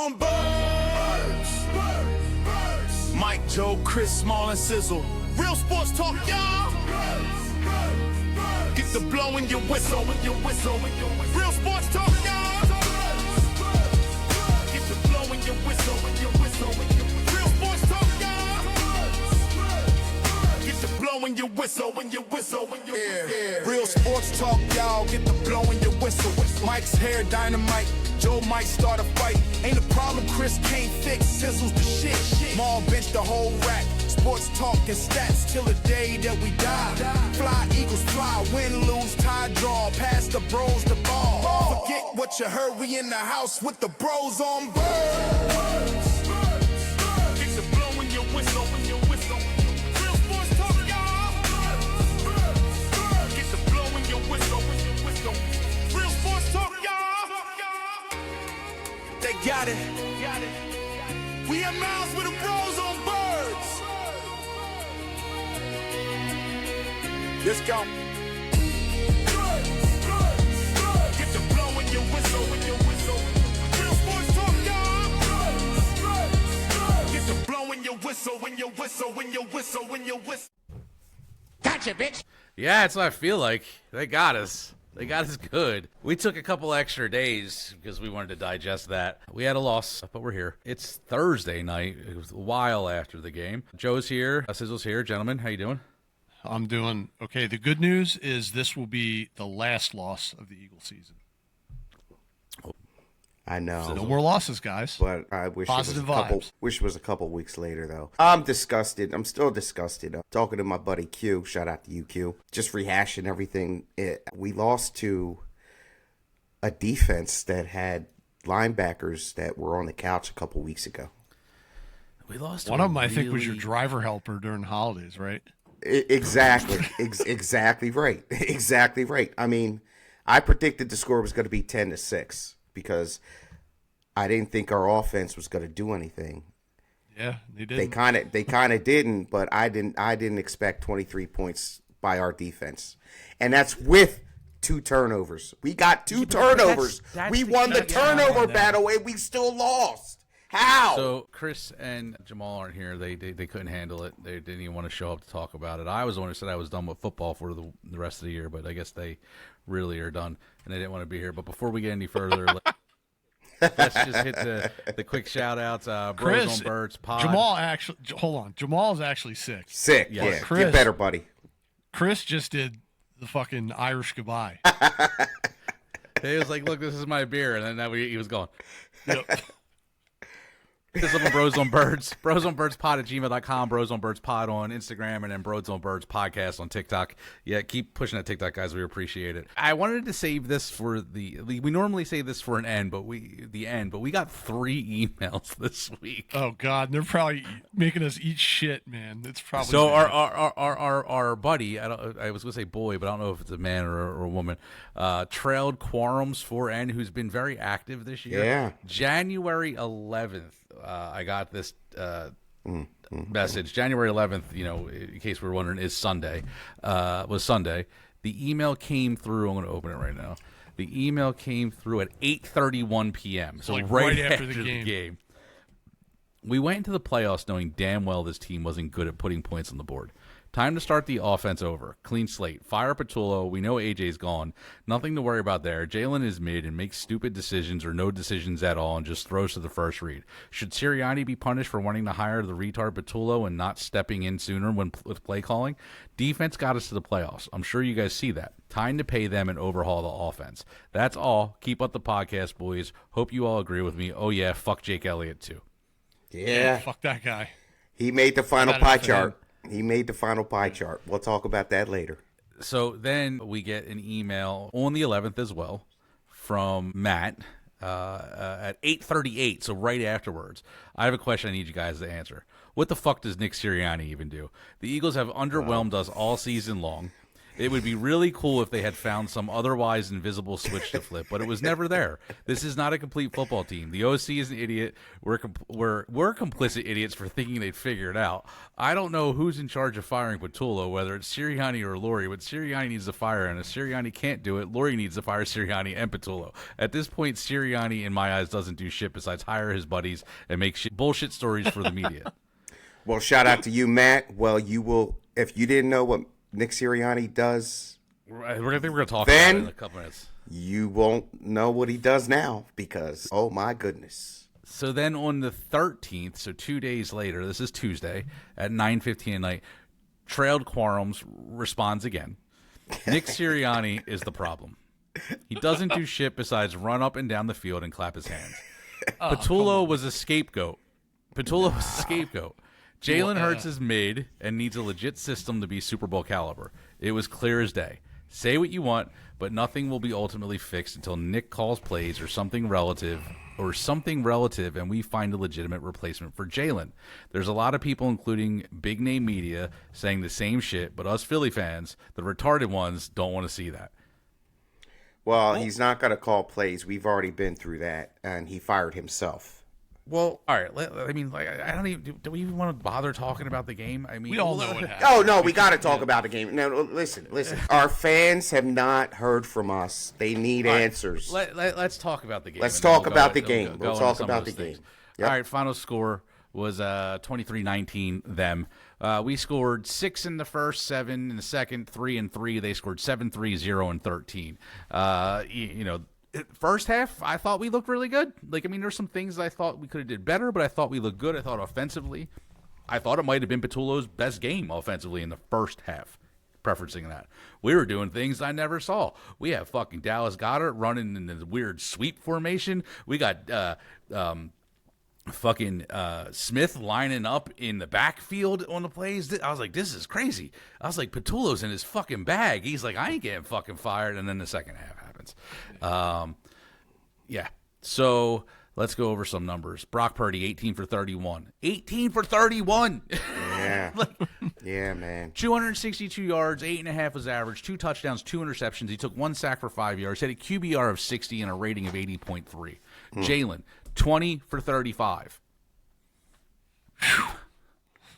on birds. Mike, Joe, Chris, Small, and Sizzle. Real sports talk, y'all. Get the blow in your whistle, Real sports talk, y'all. Get the blow in your whistle, Real sports talk, y'all. Get the blow in your whistle, Real sports talk, y'all. Get the blow in your whistle. Mike's hair dynamite. Joe might start a fight. Ain't a problem Chris can't fix. Sizzle's the shit. Maul bench the whole rack. Sports talk and stats till the day that we die. Fly, Eagles fly, win, lose, tie, draw. Pass the bros the ball. Forget what you heard, we in the house with the bros on birds. Get the blow in your whistle, Real sports talk, y'all. Get the blow in your whistle, Real sports talk, y'all. They got it. We in Miles with the bros on birds. Let's go. Get the blow in your whistle, Real sports talk, y'all. Get the blow in your whistle, Gotcha, bitch. Yeah, that's what I feel like. They got us. They got us good. We took a couple extra days because we wanted to digest that. We had a loss, but we're here. It's Thursday night. It was a while after the game. Joe's here. Sizzle's here. Gentlemen, how you doing? I'm doing okay. The good news is this will be the last loss of the Eagle season. I know. No more losses, guys. But I wish Positive wish it was a couple weeks later, though. I'm disgusted. I'm still disgusted. Talking to my buddy Q. Shout out to you, Q. Just rehashing everything. We lost to a defense that had linebackers that were on the couch a couple weeks ago. We lost one of them, I think, was your driver helper during the holidays, right? Exactly. Exactly right. Exactly right. I mean, I predicted the score was going to be 10-6 because I didn't think our offense was going to do anything. Yeah, they did. They kind of didn't, but I didn't expect 23 points by our defense, and that's with 2 turnovers. We got 2 turnovers. That's we won the turnover battle, and we still lost. How? So Chris and Jamal aren't here. They couldn't handle it. They didn't even want to show up to talk about it. I was the one who said I was done with football for the rest of the year, but I guess they really are done, and they didn't want to be here. But before we get any further, let's just hit the quick shout-outs. Bros on Birds pod. Jamal actually – hold on. Jamal's actually sick. Sick, yeah. Chris, get better, buddy. Chris just did the fucking Irish goodbye. He was like, look, this is my beer, and then he was gone. Yep. This is Bros on Birds. Bros on Birds pod at gmail.com. Bros on Birds pod on Instagram, and then Bros on Birds podcast on TikTok. Yeah, keep pushing that TikTok, guys. We appreciate it. I wanted to save this for we normally save this for an end, but we got 3 emails this week. Oh God, they're probably making us eat shit, man. It's probably so our buddy. I was gonna say boy, but I don't know if it's a man or a woman. Trailed Quorums 4N, who's been very active this year. Yeah, January 11th. I got this message. January 11th, in case we're wondering, is Sunday. Was Sunday. The email came through. I'm going to open it right now. The email came through at 8:31 p.m. So like right after the game. game. We went into the playoffs knowing damn well this team wasn't good at putting points on the board. Time to start the offense over. Clean slate. Fire Patullo. We know AJ's gone. Nothing to worry about there. Jalen is mid and makes stupid decisions or no decisions at all and just throws to the first read. Should Sirianni be punished for wanting to hire the retard Patullo and not stepping in sooner with play calling? Defense got us to the playoffs. I'm sure you guys see that. Time to pay them and overhaul the offense. That's all. Keep up the podcast, boys. Hope you all agree with me. Oh, yeah. Fuck Jake Elliott, too. Yeah. Fuck that guy. He made the final pie chart. He made the final pie chart. We'll talk about that later. So then we get an email on the 11th as well from Matt at 8:38, so right afterwards. I have a question I need you guys to answer. What the fuck does Nick Sirianni even do? The Eagles have underwhelmed us all season long. It would be really cool if they had found some otherwise invisible switch to flip, but it was never there. This is not a complete football team. The OC is an idiot. We're complicit idiots for thinking they'd figure it out. I don't know who's in charge of firing Patullo, whether it's Sirianni or Lurie, but Sirianni needs to fire, and if Sirianni can't do it, Lurie needs to fire Sirianni and Patullo. At this point, Sirianni, in my eyes, doesn't do shit besides hire his buddies and make bullshit stories for the media. Well, shout out to you, Matt. Well, you will, if you didn't know what Nick Sirianni does, we're going to talk about it in a couple minutes. You won't know what he does now because, oh my goodness. So then on the 13th, so 2 days later, this is Tuesday at 9:15 at night, Trailed Quarums responds again. Nick Sirianni is the problem. He doesn't do shit besides run up and down the field and clap his hands. Patullo was a scapegoat. Jalen Hurts is mid and needs a legit system to be Super Bowl caliber. It was clear as day. Say what you want, but nothing will be ultimately fixed until Nick calls plays or something relative, and we find a legitimate replacement for Jalen. There's a lot of people, including big-name media, saying the same shit, but us Philly fans, the retarded ones, don't want to see that. Well, he's not going to call plays. We've already been through that, and he fired himself. Well, all right. I mean, like, I don't even. Do we even want to bother talking about the game? I mean, We all know what happened. Oh, no, we got to talk about the game. No, listen. Our fans have not heard from us. They need answers. Let's talk about the game. Let's talk about the game. We'll talk about the game. Yep. All right, final score was 23-19 them. We scored 6 in the first, 7 in the second, 3 and 3. They scored 7-3, 0 and 13. First half, I thought we looked really good. Like, I mean, there's some things I thought we could have did better, but I thought we looked good. I thought offensively, I thought it might have been Patullo's best game offensively in the first half, preferencing that. We were doing things I never saw. We have fucking Dallas Goedert running in the weird sweep formation. We got Smith lining up in the backfield on the plays. I was like, this is crazy. I was like, Patullo's in his fucking bag. He's like, I ain't getting fucking fired. And then the second half happens. Yeah. So let's go over some numbers. Brock Purdy, 18 for 31. 18 for 31. Yeah. Yeah, man. 262 yards, 8.5 was average, 2 touchdowns, 2 interceptions. He took 1 sack for 5 yards, had a QBR of 60 and a rating of 80.3. Jalen, 20 for 35.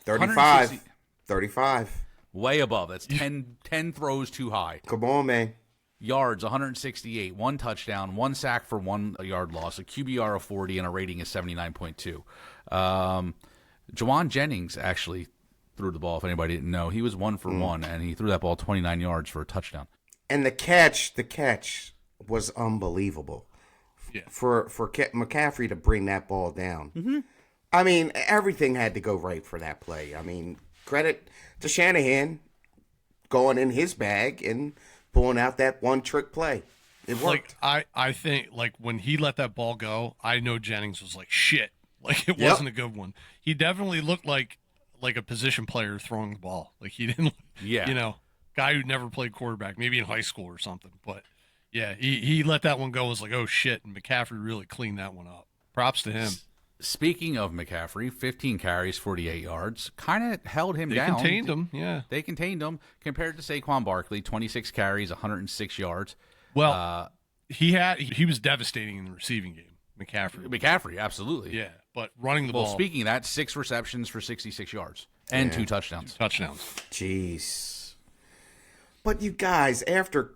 35. Way above. That's 10 throws too high. Come on, man. Yards, 168, 1 touchdown, 1 sack for 1 yard loss, a QBR of 40, and a rating of 79.2. Jawan Jennings actually threw the ball, if anybody didn't know. He was 1 for 1, and he threw that ball 29 yards for a touchdown. And the catch was unbelievable. Yeah. For McCaffrey to bring that ball down. Mm-hmm. I mean, everything had to go right for that play. I mean, credit to Shanahan going in his bag and pulling out that one trick play. It worked. I think, like, when he let that ball go, I know Jennings was like, shit. Like, it wasn't a good one. He definitely looked like a position player throwing the ball. Like, he didn't, guy who never played quarterback, maybe in high school or something. But, yeah, he let that one go. Was like, oh, shit. And McCaffrey really cleaned that one up. Props to him. Speaking of McCaffrey, 15 carries, 48 yards, kind of held him down. They contained him, yeah. They contained him compared to Saquon Barkley, 26 carries, 106 yards. Well, he was devastating in the receiving game, McCaffrey, absolutely. Yeah, but running the ball. Well, speaking of that, 6 receptions for 66 yards and 2 touchdowns. Jeez. But you guys, after...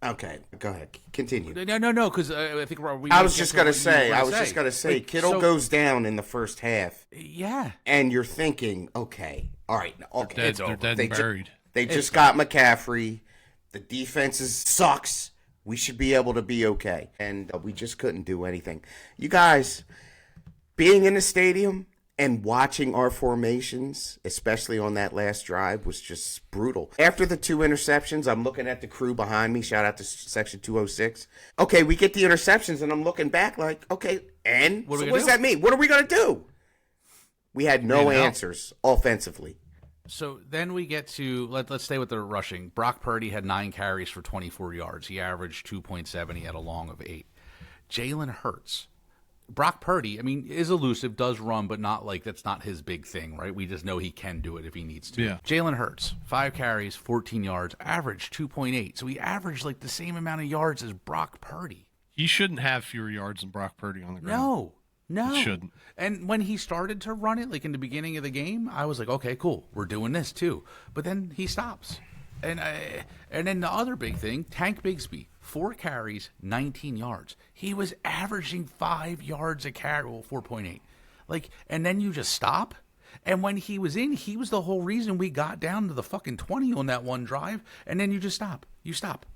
Okay, go ahead. Continue. No, because I think I was just gonna say, Kittle goes down in the first half. Yeah, and you're thinking, okay, all right, okay, they're dead and buried. They just got McCaffrey. The defense sucks. We should be able to be okay, and we just couldn't do anything. You guys, being in the stadium and watching our formations, especially on that last drive, was just brutal. After the 2 interceptions, I'm looking at the crew behind me. Shout out to Section 206. Okay, we get the interceptions, and I'm looking back like, okay, and what does that mean? What are we going to do? We had no answers offensively. So then we get to, let's stay with the rushing. Brock Purdy had 9 carries for 24 yards. He averaged 2.7. He had a long of 8. Jalen Hurts, Brock Purdy, I mean, is elusive, does run, but not like that's not his big thing, right? We just know he can do it if he needs to. Yeah. Jalen Hurts, 5 carries, 14 yards, average 2.8. So he averaged like the same amount of yards as Brock Purdy. He shouldn't have fewer yards than Brock Purdy on the ground. No. He shouldn't. And when he started to run it, like in the beginning of the game, I was like, okay, cool, we're doing this too. But then he stops. And then the other big thing, Tank Bigsby, 4 carries, 19 yards. He was averaging 5 yards a carry, well, 4.8. Like, and then you just stop. And when he was in, he was the whole reason we got down to the fucking 20 on that one drive. And then you just stop. You stop.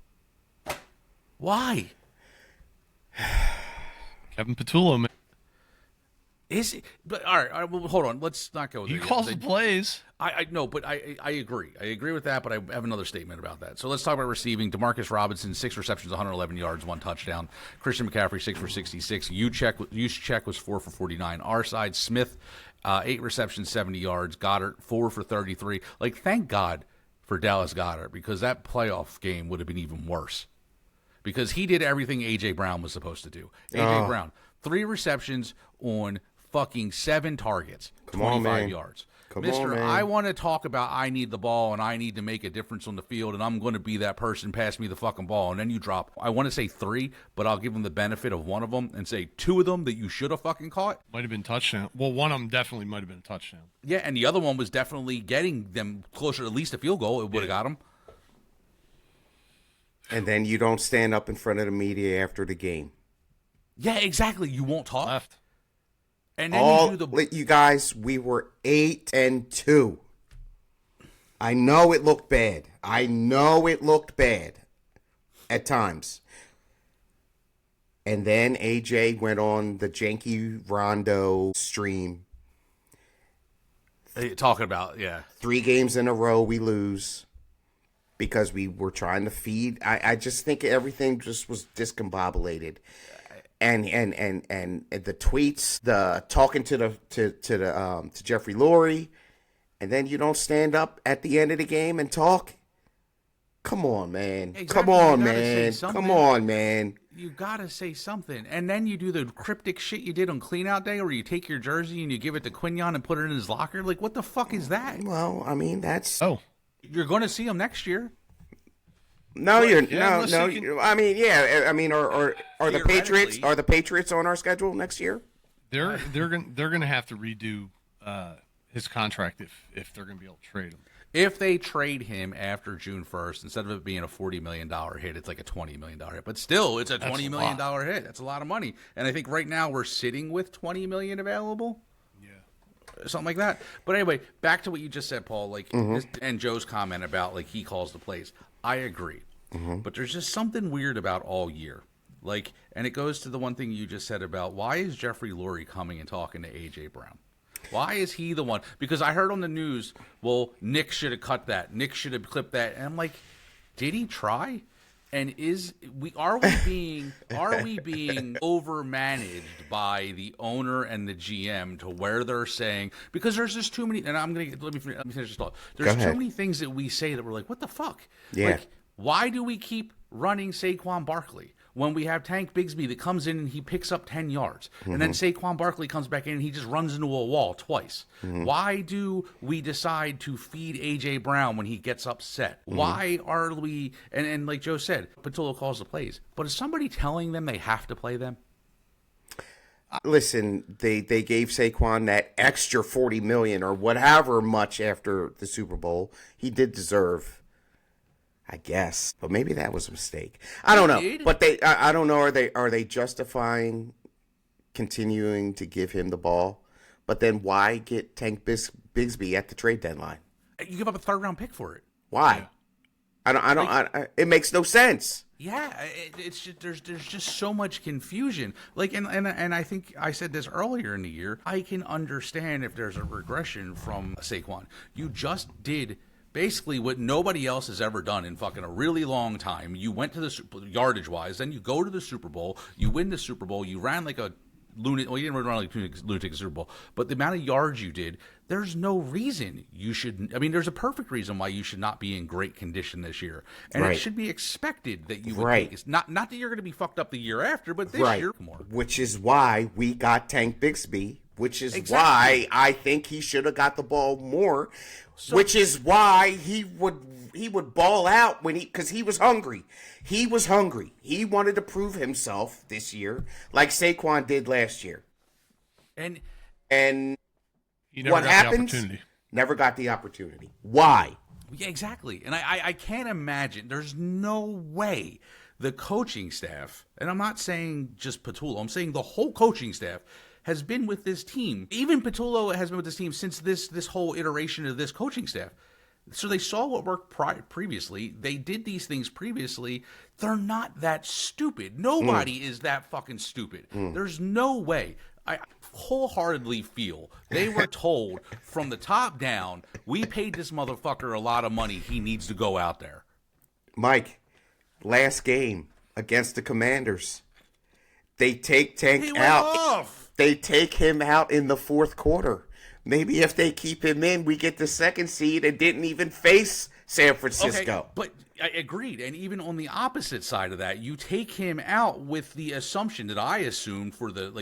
Why? Kevin Petullo, man. Is it? But all right, well, hold on. Let's not go there. He calls the plays. I know, but I agree. I agree with that, but I have another statement about that. So let's talk about receiving. Demarcus Robinson, 6 receptions, 111 yards, 1 touchdown. Christian McCaffrey, 6 for 66. Juszczyk was 4 for 49. Our side, Smith, 8 receptions, 70 yards. Goddard, 4 for 33. Like, thank God for Dallas Goddard, because that playoff game would have been even worse. Because he did everything A.J. Brown was supposed to do. A.J. Brown, 3 receptions on fucking 7 targets, 25 yards. Mister, I want to talk about I need the ball and I need to make a difference on the field and I'm going to be that person, pass me the fucking ball. And then you drop, I want to say 3, but I'll give them the benefit of one of them and say 2 of them that you should have fucking caught. Might have been touchdown. Well, one of them definitely might have been a touchdown. Yeah, and the other one was definitely getting them closer to at least a field goal. It would have got them. And then you don't stand up in front of the media after the game. Yeah, exactly. You won't talk. Left. And then you do the... You guys, we were 8-2. I know it looked bad. At times. And then AJ went on the Janky Rondo stream. Talking about, yeah. 3 games in a row we lose because we were trying to feed. I just think everything just was discombobulated. And the tweets, the talking to Jeffrey Lurie, and then you don't stand up at the end of the game and talk. Come on, man. Exactly. Come on, man. You gotta say something, and then you do the cryptic shit you did on cleanout day, where you take your jersey and you give it to Quinyon and put it in his locker. Like, what the fuck is that? Well, I mean, that's you're going to see him next year. No, you're no. I mean, yeah. I mean, are the Patriots on our schedule next year? They're gonna have to redo his contract if they're gonna be able to trade him. If they trade him after June 1st, instead of it being a $40 million hit, it's like a $20 million hit. But still, it's a $20 million hit. That's a lot of money. And I think right now we're sitting with $20 million available. Yeah, something like that. But anyway, back to what you just said, Paul. Like, and Joe's comment about like he calls the plays. I agree. But there's just something weird about all year. Like, and it goes to the one thing you just said about why is Jeffrey Lurie coming and talking to A.J. Brown? Why is he the one? Because I heard on the news, well, Nick should have cut that. Nick should have clipped that. And I'm like, did he try? And are we being overmanaged by the owner and the GM to where they're saying, because there's just too many, and let me finish this thought. There's too many things that we say that we're like, what the fuck? Yeah. Like, why do we keep running Saquon Barkley when we have Tank Bigsby that comes in and he picks up 10 yards, and then Saquon Barkley comes back in and he just runs into a wall twice? Why do we decide to feed A.J. Brown when he gets upset? Why are we, and like Joe said, Patullo calls the plays, but is somebody telling them they have to play them? Listen, they gave Saquon that extra $40 million or whatever much after the Super Bowl. He did deserve, I guess, but maybe that was a mistake. I don't know, but I don't know. Are they justifying continuing to give him the ball? But then why get Tank Bigsby at the trade deadline? You give up a 3rd round pick for it. Why? Yeah. It makes no sense. Yeah, it's just, there's just so much confusion. Like, and I think I said this earlier in the year. I can understand if there's a regression from Saquon. You just did basically what nobody else has ever done in fucking a really long time. You went to the yardage wise, then you go to the Super Bowl, you win the Super Bowl, you ran like a lunatic. Well, you didn't run like lunatic Super Bowl, but the amount of yards you did, there's no reason you should. I mean, there's a perfect reason why you should not be in great condition this year, and it should be expected that you would. Take it. Not that you're going to be fucked up the year after, but this year more. Which is why we got Tank Bixby. Which is why I think he should have got the ball more. Which is why he would ball out because he was hungry. He was hungry. He wanted to prove himself this year, like Saquon did last year. And he never what got happens? The opportunity. Never got the opportunity. Why? Yeah, exactly. And I can't imagine. There's no way the coaching staff, and I'm not saying just Patullo, I'm saying the whole coaching staff has been with this team. Even Patullo has been with this team since this whole iteration of this coaching staff. So they saw what worked previously. They did these things previously. They're not that stupid. Nobody is that fucking stupid. There's no way. I wholeheartedly feel they were told from the top down, we paid this motherfucker a lot of money. He needs to go out there. Mike, last game against the Commanders, they take Tank out. They take him out in the fourth quarter. Maybe if they keep him in, we get the second seed and didn't even face San Francisco. Okay, but I agreed. And even on the opposite side of that, you take him out with the assumption that I assumed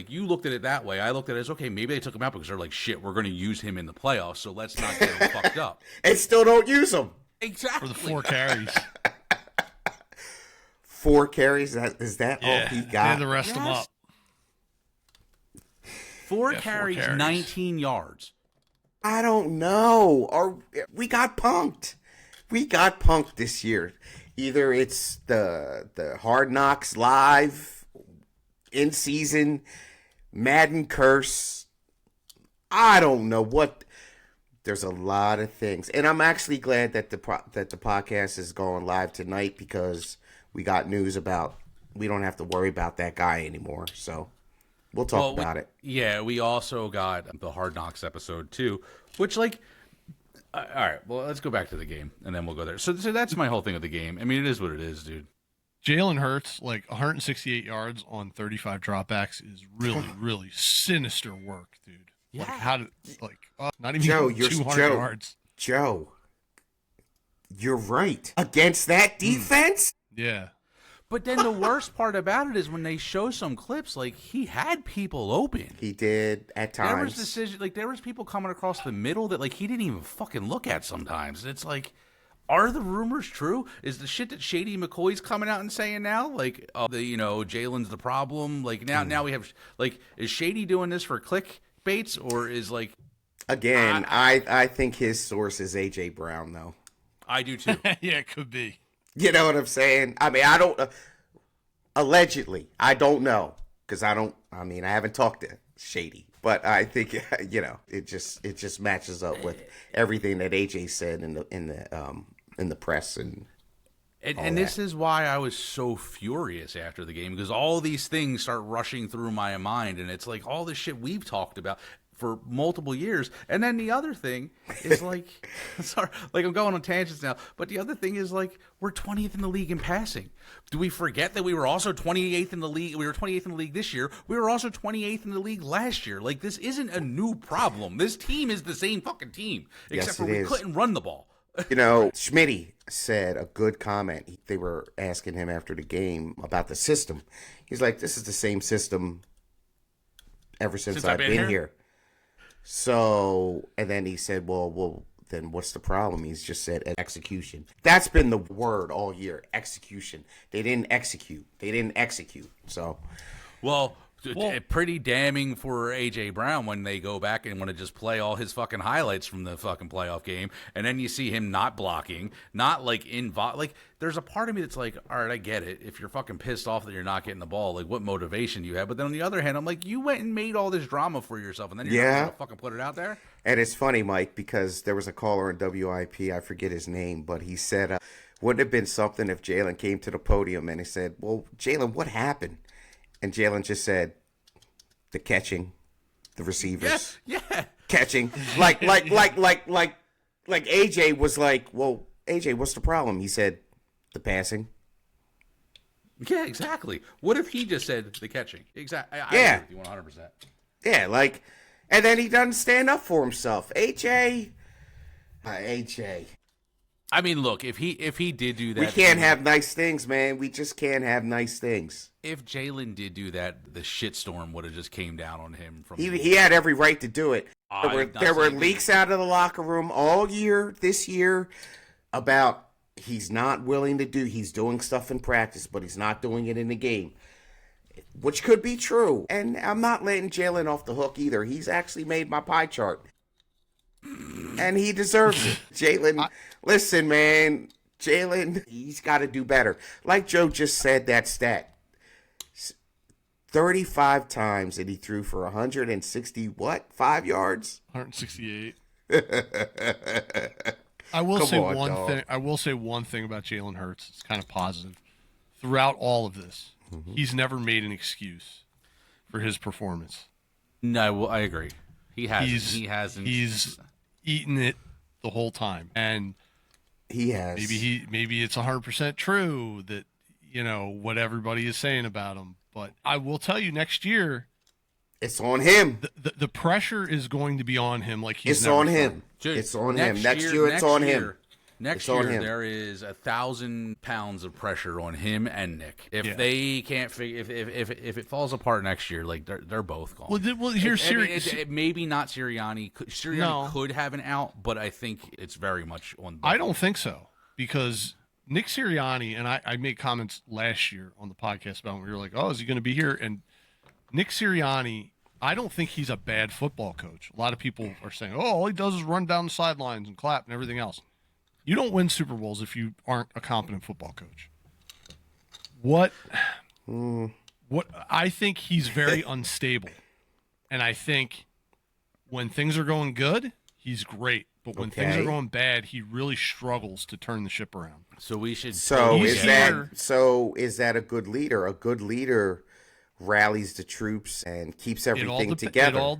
you looked at it that way. I looked at it as, okay, maybe they took him out because they're like, shit, we're going to use him in the playoffs, so let's not get him fucked up. And still don't use him. Exactly. For the 4 carries. 4 carries? Is that all he got? And the rest of them up. 4 carries, 19 yards. I don't know. We got punked. We got punked this year. Either it's the Hard Knocks Live, in season, Madden curse. I don't know what. There's a lot of things, and I'm actually glad that the podcast is going live tonight because we got news about we don't have to worry about that guy anymore. So. We'll talk about it. Yeah, we also got the Hard Knocks episode too, which all right, well, let's go back to the game and then we'll go there. So that's my whole thing of the game. I mean, it is what it is, dude. Jalen Hurts, 168 yards on 35 dropbacks is really, really sinister work, dude. Yeah. Not even 200 yards. Joe, you're right. Against that defense? Yeah. But then the worst part about it is when they show some clips, he had people open. He did at times. There was people coming across the middle that he didn't even fucking look at sometimes. And it's are the rumors true? Is the shit that Shady McCoy's coming out and saying now, Jalen's the problem? Now we have is Shady doing this for clickbaits or is Again, I think his source is AJ Brown though. I do too. Yeah, it could be. You know what I'm saying? I mean, I don't. Allegedly, I don't know because I haven't talked to Shady, but I think it just matches up with everything that AJ said in the press and this is why I was so furious after the game because all these things start rushing through my mind, and it's all this shit we've talked about for multiple years. And then the other thing is sorry, I'm going on tangents now, but the other thing is we're 20th in the league in passing. Do we forget that we were also 28th in the league? We were 28th in the league this year. We were also 28th in the league last year. This isn't a new problem. This team is the same fucking team, except for we couldn't run the ball. Schmitty said a good comment. They were asking him after the game about the system. He's like, this is the same system ever since I've been here. So, and then he said, well, then what's the problem? He's just said execution. That's been the word all year, execution. They didn't execute. So, well, pretty damning for A.J. Brown when they go back and want to just play all his fucking highlights from the fucking playoff game, and then you see him not blocking, not there's a part of me that's all right, I get it. If you're fucking pissed off that you're not getting the ball, what motivation do you have? But then on the other hand, I'm you went and made all this drama for yourself, and then you're not going to fucking put it out there? And it's funny, Mike, because there was a caller in WIP, I forget his name, but he said, wouldn't it have been something if Jalen came to the podium and he said, well, Jalen, what happened? And Jalen just said, the catching, the receivers. Yeah. Catching. Like AJ was well, AJ, what's the problem? He said, the passing. Yeah, exactly. What if he just said the catching? Exactly. I agree with you 100%. Yeah, like, and then he doesn't stand up for himself. AJ. I mean, look, if he did do that, We can't have nice things, man. We just can't have nice things. If Jalen did do that, the shitstorm would have just came down on him. He had every right to do it. There were leaks out of the locker room all year, this year, about he's not willing to do. He's doing stuff in practice, but he's not doing it in the game, which could be true. And I'm not letting Jalen off the hook either. He's actually made my pie chart, and he deserves it. Jalen, listen, man, Jalen, he's got to do better. Like Joe just said, that stat. 35 times and he threw for 5 yards? 168. I will say one thing about Jalen Hurts. It's kind of positive. Throughout all of this, he's never made an excuse for his performance. No, I agree. He hasn't. He's eaten it the whole time, and he has. Maybe it's 100% true that what everybody is saying about him. But I will tell you, next year, it's on him. The pressure is going to be on him. Like he's it's on him. It's on him. Next year, it's on him. Next year, there is 1,000 pounds of pressure on him and Nick. If they can't figure, if it falls apart next year, like they're both gone. Well, here's maybe not Sirianni. Sirianni could have an out, but I think it's very much on. I don't think so, because Nick Sirianni, and I made comments last year on the podcast about when we were like, oh, is he going to be here? And Nick Sirianni, I don't think he's a bad football coach. A lot of people are saying, oh, all he does is run down the sidelines and clap and everything else. You don't win Super Bowls if you aren't a competent football coach. What I think he's very unstable. And I think when things are going good, he's great. But when things are going bad, he really struggles to turn the ship around. So we should. So is that a good leader? A good leader rallies the troops and keeps everything together. It all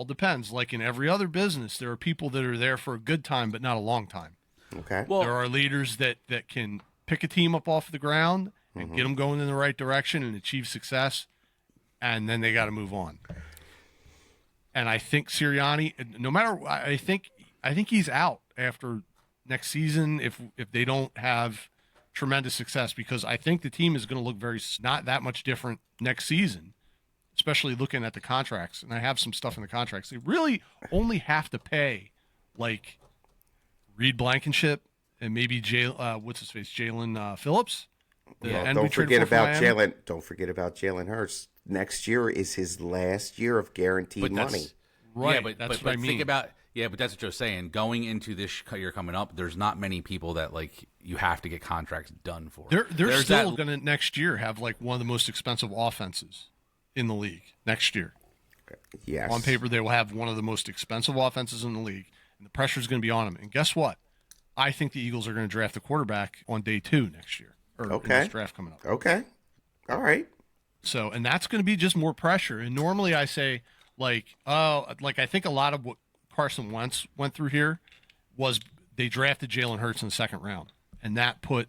depends. Like in every other business, there are people that are there for a good time, but not a long time. Okay. Well, there are leaders that can pick a team up off the ground and get them going in the right direction and achieve success, and then they got to move on. And I think Sirianni, no matter, I think he's out after next season if they don't have tremendous success, because I think the team is going to look not that much different next season, especially looking at the contracts. And I have some stuff in the contracts. They really only have to pay like Reed Blankenship and maybe Jalen Phillips. Don't forget about Jalen. Don't forget about Jalen Hurts. Next year is his last year of guaranteed money. Right. Yeah, but that's what I mean. Think about. Yeah, but that's what Joe's saying. Going into this year coming up, there's not many people that like you have to get contracts done for. They're still going to next year have like one of the most expensive offenses in the league next year. Yes. On paper, they will have one of the most expensive offenses in the league, and the pressure is going to be on them. And guess what? I think the Eagles are going to draft a quarterback on day 2 next year, or in this draft coming up. Okay. All right. So, and that's going to be just more pressure. And normally I say, I think a lot of what Carson Wentz went through here was they drafted Jalen Hurts in the second round, and that put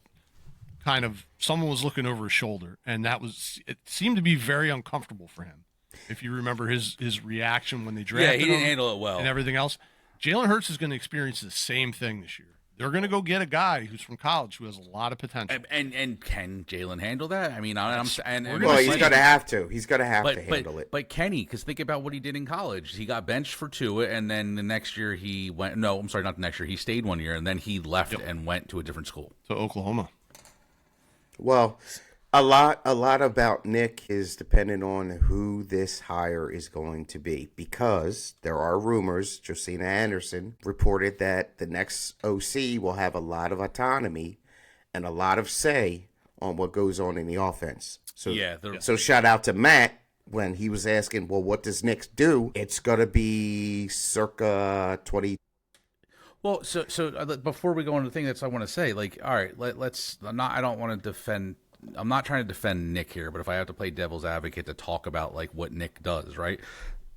kind of someone was looking over his shoulder, and it seemed to be very uncomfortable for him. If you remember his reaction when they drafted him, he didn't handle it well, and everything else. Jalen Hurts is going to experience the same thing this year. They're going to go get a guy who's from college who has a lot of potential. And can Jalen handle that? I mean, he's going to have to. He's going to have to handle it. But can he? Because think about what he did in college. He got benched for Tua, and then the next year he went. No, I'm sorry, not the next year. He stayed 1 year, and then he left and went to a different school. To Oklahoma. Well, a lot about Nick is dependent on who this hire is going to be, because there are rumors. Josina Anderson reported that the next OC will have a lot of autonomy and a lot of say on what goes on in the offense. So, so shout out to Matt when he was asking, well, what does Nick do? It's going to be circa 20. Well, so before we go into the thing I want to say, like, all right, let's not. I don't want to defend. I'm not trying to defend Nick here, but if I have to play devil's advocate to talk about like what Nick does, right,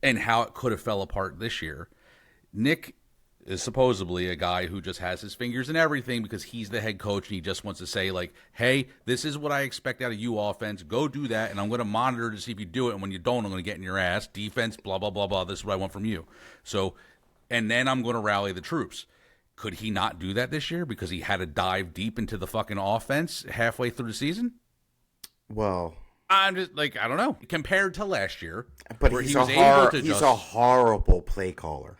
and how it could have fell apart this year, Nick is supposedly a guy who just has his fingers in everything because he's the head coach and he just wants to say, like, hey, this is what I expect out of you, offense. Go do that, and I'm going to monitor to see if you do it, and when you don't, I'm going to get in your ass. Defense, blah, blah, blah, blah. This is what I want from you. So, and then I'm going to rally the troops. Could he not do that this year because he had to dive deep into the fucking offense halfway through the season? Well, I'm just like, I don't know. Compared to last year, but where he's, he was able to he's a horrible play caller.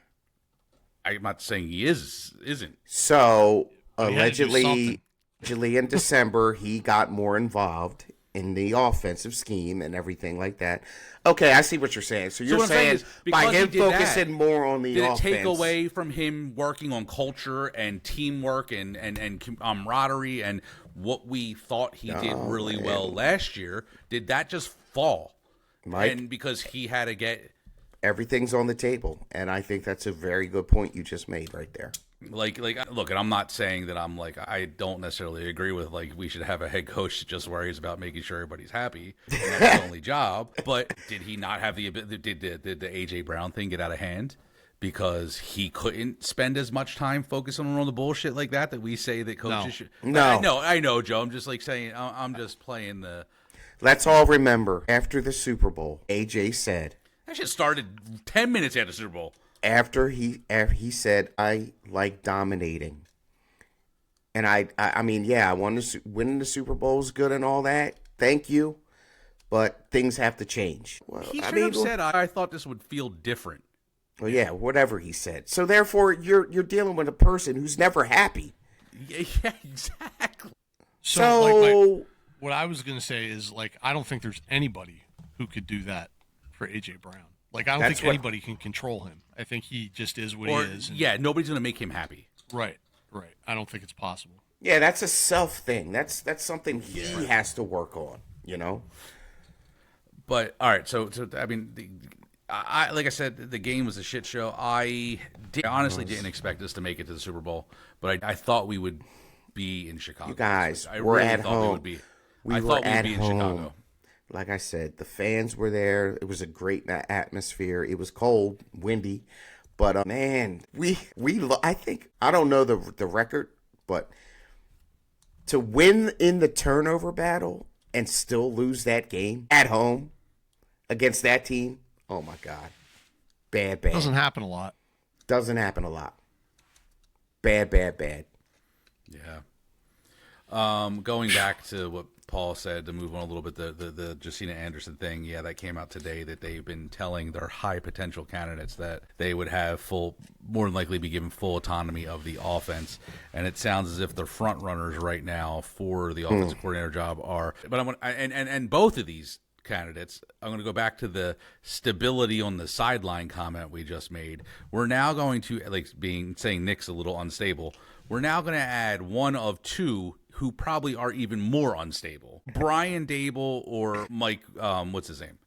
I'm not saying he isn't. So He had to do allegedly something. in December, he got more involved in the offensive scheme and everything like that. Okay, I see what you're saying. So you're what I'm saying saying is, by because he him did focusing that, more on the did offense. it take away from him working on culture and teamwork and camaraderie and what we thought he did really well last year? Did that just fall? Mike? And because he had to get Everything's on the table, and I think that's a very good point you just made right there. like look, and I'm not saying that I'm like, I don't necessarily agree with like we should have a head coach that just worries about making sure everybody's happy and that's his only job. But did he not have the ability? Did the AJ Brown thing get out of hand because he couldn't spend as much time focusing on the bullshit like that we say that coaches should? No. I know, Joe. I'm just like saying I'm just playing the. Let's all remember, after the Super Bowl, AJ said, That shit started 10 minutes after the Super Bowl. after he said, I like dominating. And I mean, yeah, I won winning the Super Bowl is good and all that. Thank you. But things have to change. Well, He should have said, I thought this would feel different. Well, yeah, whatever he said. So therefore, you're dealing with a person who's never happy. Yeah, exactly. So What I was going to say is, like, I don't think there's anybody who could do that for A.J. Brown. Like, I don't think anybody can control him. I think he just is what he is. And, yeah, nobody's going to make him happy. Right. I don't think it's possible. yeah, that's a self thing. That's something he has to work on. You know. But all right, so I mean, I like I said, the game was a shit show. I honestly didn't expect us to make it to the Super Bowl, but I thought we would be in Chicago. You guys, I we're really at thought home. We would be. We I were thought at we'd be home. in Chicago. Like I said, the fans were there. It was a great atmosphere. It was cold, windy, but man, I think I don't know the record, but to win in the turnover battle and still lose that game at home against that team, oh my God, bad. Doesn't happen a lot. Doesn't happen a lot. Bad. Yeah. Going back to what Paul said, to move on a little bit, the Jacina Anderson thing, yeah, that came out today, that they've been telling their high potential candidates that they would have more than likely be given full autonomy of the offense. And it sounds as if the front runners right now for the offensive coordinator job are, but and both of these candidates, I'm going to go back to the stability on the sideline comment we just made. We're now going to, saying Nick's a little unstable, we're now going to add one of two who probably are even more unstable. Brian Dable or Mike, what's his name?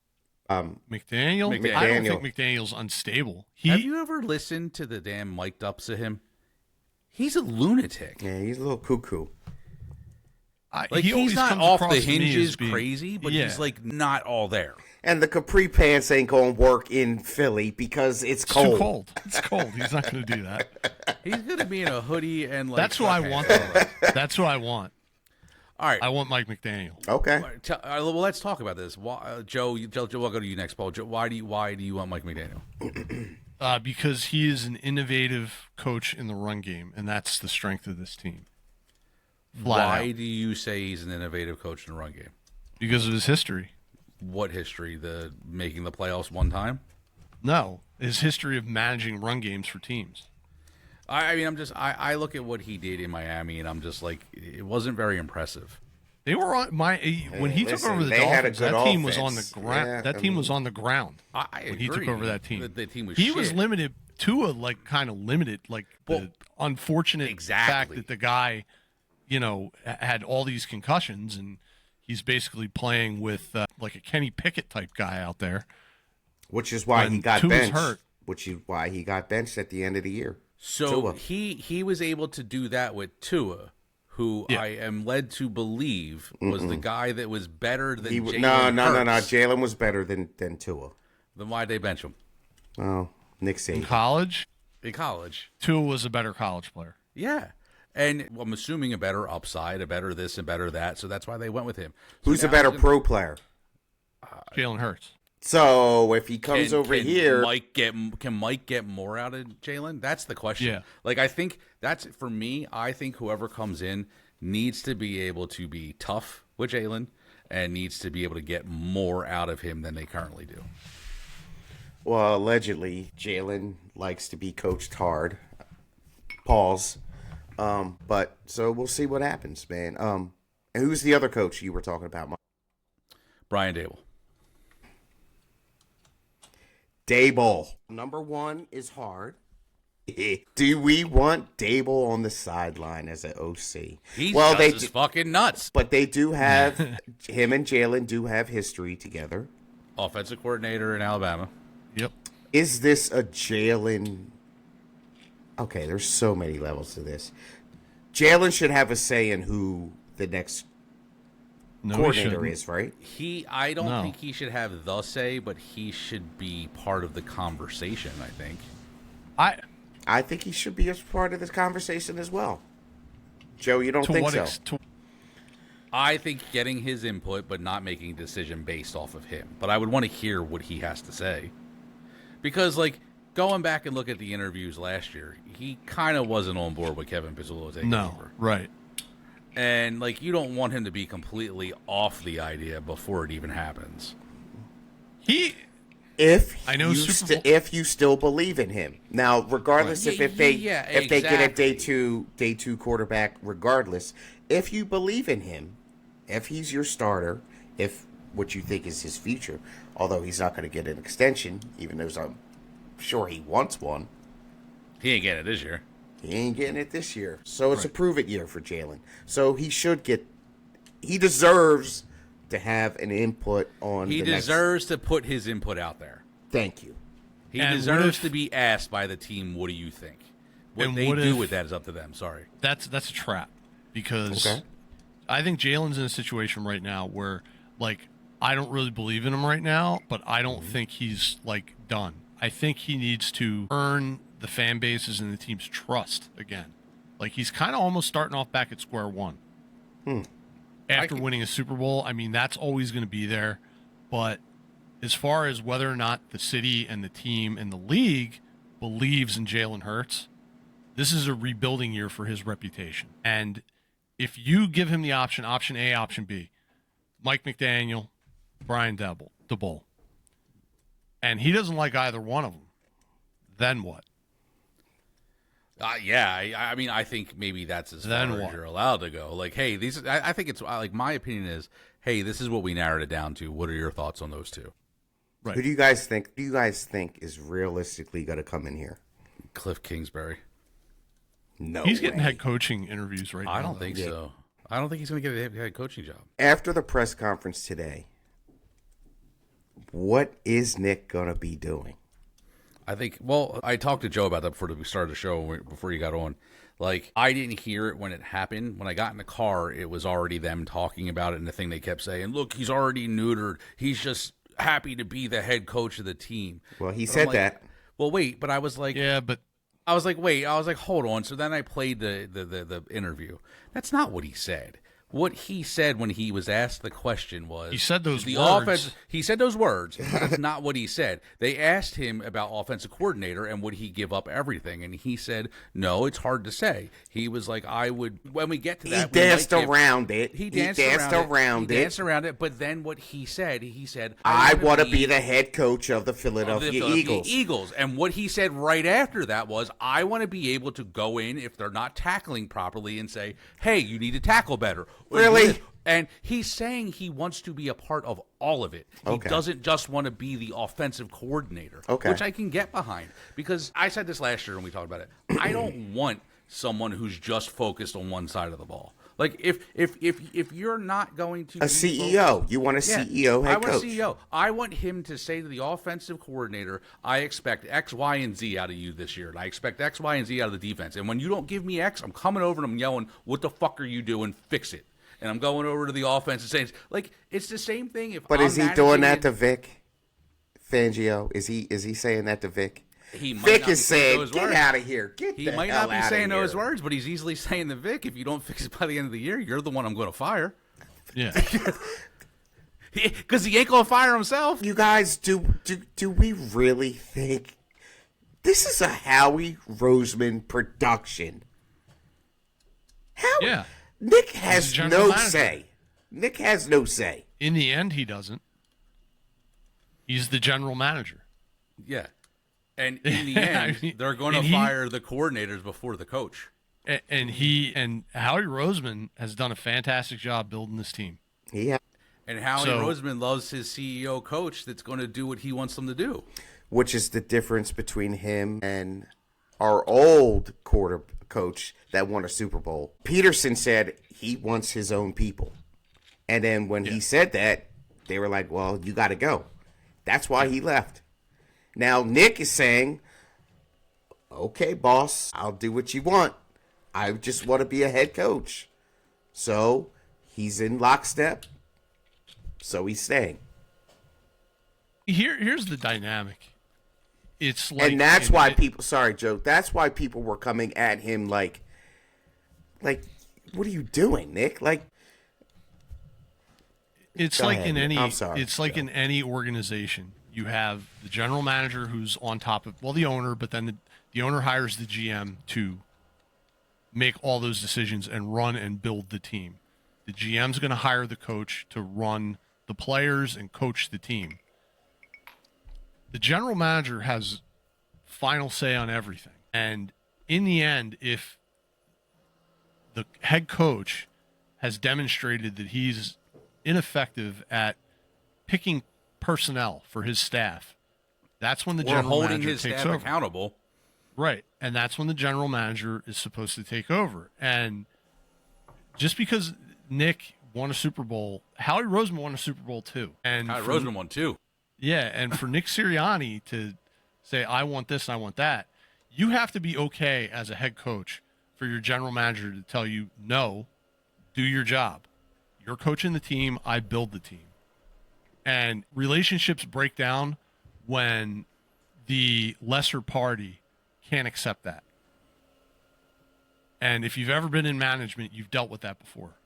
McDaniel? I don't think McDaniel's unstable. Have you ever listened to the damn mic'd ups of him? He's a lunatic. Yeah, he's a little cuckoo. He's not off the hinges crazy, but he's like not all there. And the capri pants ain't going to work in Philly because it's cold. Too cold. It's cold. He's not going to do that. He's going to be in a hoodie and like. That's what I want. That's what I want. All right. I want Mike McDaniel. Okay. Well, let's talk about this. Joe, I'll go to you next, Paul. Joe, why do you want Mike McDaniel? Because he is an innovative coach in the run game, and that's the strength of this team. Why do you say he's an innovative coach in the run game? Because of his history. What history? The making the playoffs one time? No, his history of managing run games for teams. I mean, I look at what he did in Miami, and I'm just like, it wasn't very impressive. They were on when he took over the Dolphins. That team was on the ground. Yeah, that team was on the ground when agree. He took over that team. The team was. He shit. was limited to kind of limited, the unfortunate fact that the guy, had all these concussions, and he's basically playing with like a Kenny Pickett type guy out there. Which is why he got benched. Hurt. Which is why he got benched at the end of the year. So Tua. he was able to do that with Tua, who I am led to believe was the guy that was better than Jalen Hurts. No. Jalen was better than Tua. Then why'd they bench him? Oh, Nick In Sirianni. college, in college. Tua was a better college player. Yeah. And I'm assuming a better upside, a better this and better that. So that's why they went with him. So who's a better pro player? Jalen Hurts. So if he comes over here, can Mike get more out of Jalen? That's the question. Yeah. Like, I think that's, for me, I think whoever comes in needs to be able to be tough with Jalen and needs to be able to get more out of him than they currently do. well, allegedly Jalen likes to be coached hard. Pause. But so we'll see what happens, man. And who's the other coach you were talking about, Mike? Brian Dable. Dable. Number one is hard. Do we want Dable on the sideline as an OC? He's just fucking nuts. But they do have him and Jalen do have history together. Offensive coordinator in Alabama. Yep. Is this a Jalen? Okay, there's so many levels to this. Jalen should have a say in who the next coordinator is, right? I don't think he should have the say, but he should be part of the conversation, I think. I think he should be a part of this conversation as well. Joe, you don't think so? I think getting his input, but not making a decision based off of him. But I would want to hear what he has to say. Because, like, going back and look at the interviews last year, he kind of wasn't on board with Kevin Pizzolo taking over. Right. And, like, you don't want him to be completely off the idea before it even happens. If you still believe in him. Now, regardless if they get a day two quarterback, regardless, if you believe in him, if he's your starter, if what you think is his future, although he's not going to get an extension, even though I'm sure he wants one. He ain't getting it this year. He ain't getting it this year. So it's a prove-it year for Jalen. So he deserves to have an input on He deserves to put his input out there. Thank you. He deserves to be asked by the team, what do you think? What they do with that is up to them. Sorry. That's a trap. Because I think Jalen's in a situation right now where, like, I don't really believe in him right now, but I don't think he's, like, done. I think he needs to earn the fan bases and the team's trust again. Like, he's kind of almost starting off back at square one. After winning a Super Bowl, I mean, that's always going to be there. But as far as whether or not the city and the team and the league believes in Jalen Hurts, this is a rebuilding year for his reputation. And if you give him the option A, option B, Mike McDaniel, Brian Daboll, and he doesn't like either one of them, then what? I mean, I think maybe that's as far as you're allowed to go. Like, hey, I think it's like, my opinion is, hey, this is what we narrowed it down to. What are your thoughts on those two? Right. Who do you guys think? Do you guys think is realistically going to come in here? Cliff Kingsbury. No, he's getting head coaching interviews right now. I don't think so. I don't think he's going to get a head coaching job. After the press conference today, what is Nick going to be doing? I think, well, I talked to Joe about that before we started the show, before you got on. Like, I didn't hear it when it happened. When I got in the car, it was already them talking about it, and the thing they kept saying, look, he's already neutered. He's just happy to be the head coach of the team. Well, he said that. Well, wait, but I was like, yeah, but I was like, wait, I was like, hold on. So then I played the interview. That's not what he said. What he said when he was asked the question was, he said those words. He said those words. That's not what he said. They asked him about offensive coordinator and would he give up everything, and he said, "No, it's hard to say." He was like, "I would." When we get to that, he danced around it. He danced around it. But then what he said, I want to be the head coach of the Philadelphia Eagles. And what he said right after that was, "I want to be able to go in if they're not tackling properly and say, hey, you need to tackle better." Really? And he's saying he wants to be a part of all of it. He doesn't just want to be the offensive coordinator, which I can get behind. Because I said this last year when we talked about it. I don't want someone who's just focused on one side of the ball. Like, if you're not going to a CEO, you want a CEO head coach. I want a CEO. I want him to say to the offensive coordinator, I expect X, Y, and Z out of you this year, and I expect X, Y, and Z out of the defense. And when you don't give me X, I'm coming over and I'm yelling, what the fuck are you doing? Fix it. And I'm going over to the offense and saying, like, it's the same thing. But is he doing that to Vic Fangio? Is he saying that to Vic? He might Vic not be is saying saying, those "Get words. out of here! Get He the might hell not be outta saying those here." words, but he's easily saying to Vic, if you don't fix it by the end of the year, you're the one I'm going to fire. Yeah. Because he ain't going to fire himself. You guys, do we really think this is a Howie Roseman production? Yeah. Nick He's has the general no manager. say. Nick has no say. In the end, he doesn't. He's the general manager. Yeah. And in the end, they're going to fire the coordinators before the coach. And Howie Roseman has done a fantastic job building this team. Yeah. And Howie Roseman loves his CEO coach that's going to do what he wants them to do. Which is the difference between him and our old quarter coach that won a Super Bowl. Peterson said he wants his own people. And then when he said that, they were like, well, you got to go. That's why he left. Now, Nick is saying, okay, boss, I'll do what you want. I just want to be a head coach. So he's in lockstep. So he's staying. Here's the dynamic. It's like, and that's why people, sorry, Joe, that's why people were coming at him like, what are you doing, Nick? Like, it's go like ahead. in any, I'm sorry, it's like Joe. in any organization. You have the general manager who's on top of, well, the owner, but then the owner hires the GM to make all those decisions and run and build the team. The GM's going to hire the coach to run the players and coach the team. The general manager has final say on everything. And in the end, if the head coach has demonstrated that he's ineffective at picking personnel for his staff, that's when the Or general holding manager his takes staff over. accountable. Right. And that's when the general manager is supposed to take over. And just because Nick won a Super Bowl, Howie Roseman won a Super Bowl too. And Howie Roseman won too. yeah, and for Nick Sirianni to say, I want this and I want that, you have to be okay as a head coach for your general manager to tell you, no, do your job. You're coaching the team, I build the team. And relationships break down when the lesser party can't accept that. And if you've ever been in management, you've dealt with that before,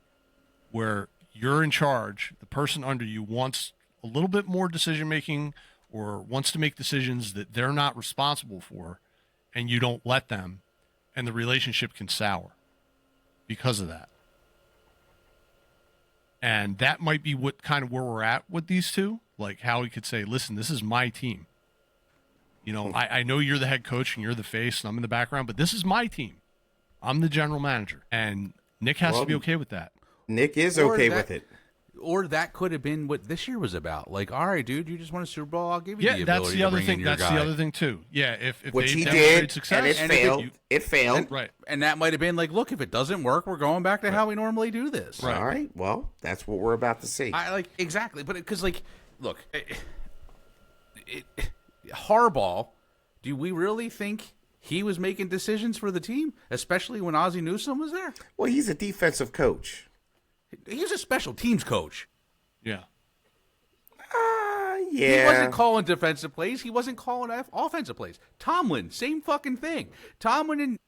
where you're in charge, the person under you wants a little bit more decision making or wants to make decisions that they're not responsible for, and you don't let them, and the relationship can sour because of that. And that might be what kind of where we're at with these two. Like Howie could say, listen, this is my team. You know, I know you're the head coach and you're the face and I'm in the background, but this is my team. I'm the general manager. And Nick has to be okay with that. Nick is Or okay that- with it. Or that could have been what this year was about. Like, all right, dude, you just won a Super Bowl. I'll give you Yeah, the that's ability the to other bring in thing. your That's guy. the other thing too. Yeah, if Which they he demonstrate did, success, and it failed. It failed. right. And that might have been like, look, if it doesn't work, we're going back to how we normally do this. Right. All right. Well, that's what we're about to see. I like exactly, but because like, look, Harbaugh, do we really think he was making decisions for the team, especially when Ozzie Newsome was there? Well, he's a defensive coach. He's a special teams coach. Yeah. Yeah. He wasn't calling defensive plays. He wasn't calling offensive plays. Tomlin, same fucking thing. Tomlin and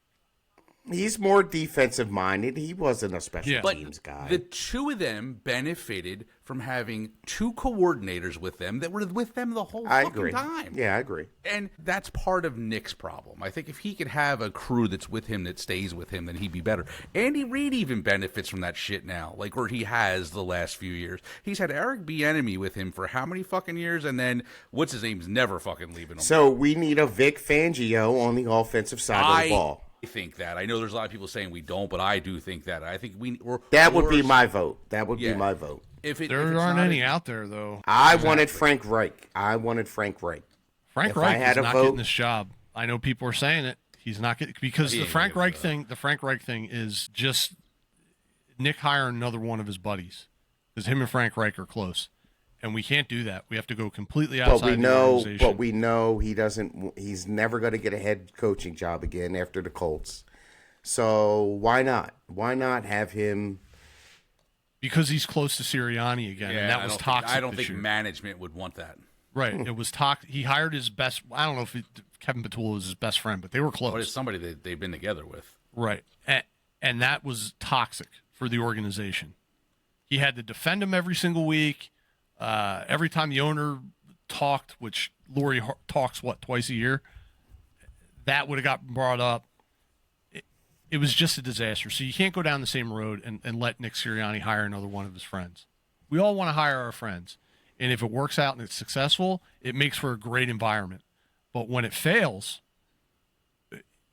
He's more defensive minded. He wasn't a special Yeah. teams But guy. the two of them benefited from having two coordinators with them that were with them the whole I fucking agree. time. Yeah, I agree. And that's part of Nick's problem. I think if he could have a crew that's with him that stays with him, then he'd be better. Andy Reid even benefits from that shit now, like where he has the last few years. He's had Eric Bieniemy with him for how many fucking years, and then what's his name's never fucking leaving him. So we need a Vic Fangio on the offensive side of the ball. I think that. I know there's a lot of people saying we don't, but I do think that. I think That would be my vote. That would be my vote. If There it's aren't not any out there, though. I wanted Frank Reich. Frank If I Reich had is a not vote- getting this job. I know people are saying it. He's not getting because He the ain't Frank gonna Reich get thing. The Frank Reich thing is just Nick hiring another one of his buddies because him and Frank Reich are close, and we can't do that. We have to go completely outside But we the know, organization. he doesn't. He's never going to get a head coaching job again after the Colts. So why not? Why not have him? Because he's close to Sirianni again, and that was toxic. I don't this think year. management would want that. Right. It was he hired his best. I don't know if Kevin Patullo was his best friend, but they were close. But it's somebody that they've been together with. Right. And that was toxic for the organization. He had to defend him every single week. Every time the owner talked, which Lori talks, twice a year, that would have got brought up. It was just a disaster. So you can't go down the same road and let Nick Sirianni hire another one of his friends. We all want to hire our friends. And if it works out and it's successful, it makes for a great environment. But when it fails,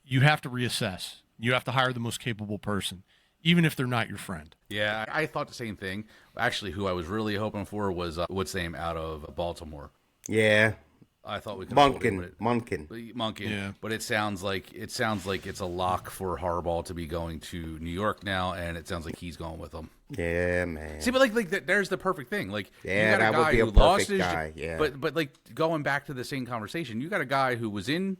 you have to reassess. You have to hire the most capable person, even if they're not your friend. Yeah, I thought the same thing. Actually, who I was really hoping for was what's name out of Baltimore. Yeah. I thought we could Munkin. Yeah. But it sounds like it's a lock for Harbaugh to be going to New York now, and it sounds like he's going with them. Yeah, man. See, but like there's the perfect thing. Like, yeah, you got a that guy would be a who lost perfect his, guy. Yeah. But like going back to the same conversation, you got a guy who was in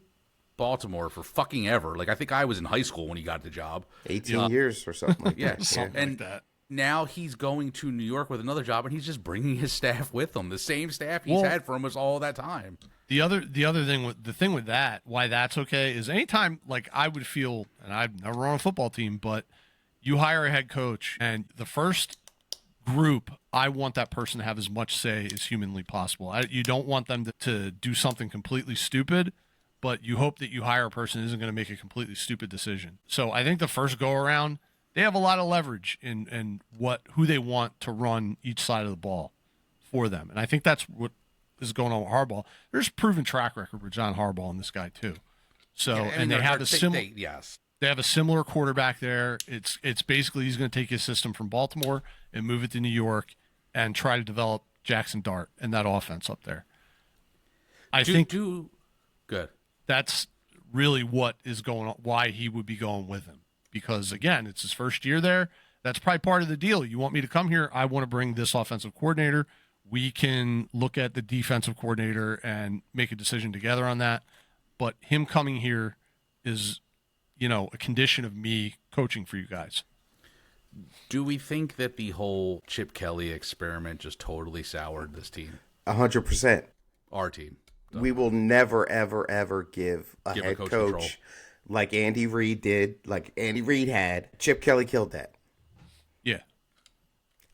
Baltimore for fucking ever. Like I think I was in high school when he got the job. 18 years or something like Yeah, that. Something like that. Now he's going to New York with another job, and he's just bringing his staff with him, the same staff he's had for almost all that time. The other thing with that, why that's okay, is anytime, like, I would feel, and I've never run a football team, but you hire a head coach, and the first group, I want that person to have as much say as humanly possible. You don't want them to do something completely stupid, but you hope that you hire a person who isn't going to make a completely stupid decision. So I think the first go around, they have a lot of leverage in who they want to run each side of the ball for them. And I think that's what is going on with Harbaugh. There's a proven track record with John Harbaugh and this guy too. So, yeah, and they have they have a similar quarterback there. It's basically he's going to take his system from Baltimore and move it to New York and try to develop Jackson Dart and that offense up there. I think good. That's really what is going on, why he would be going with him. Because, again, it's his first year there. That's probably part of the deal. You want me to come here? I want to bring this offensive coordinator. We can look at the defensive coordinator and make a decision together on that. But him coming here is, a condition of me coaching for you guys. Do we think that the whole Chip Kelly experiment just totally soured this team? 100%. Our team. We will never, ever, ever give a head coach like Andy Reid did, like Andy Reid had. Chip Kelly killed that. Yeah.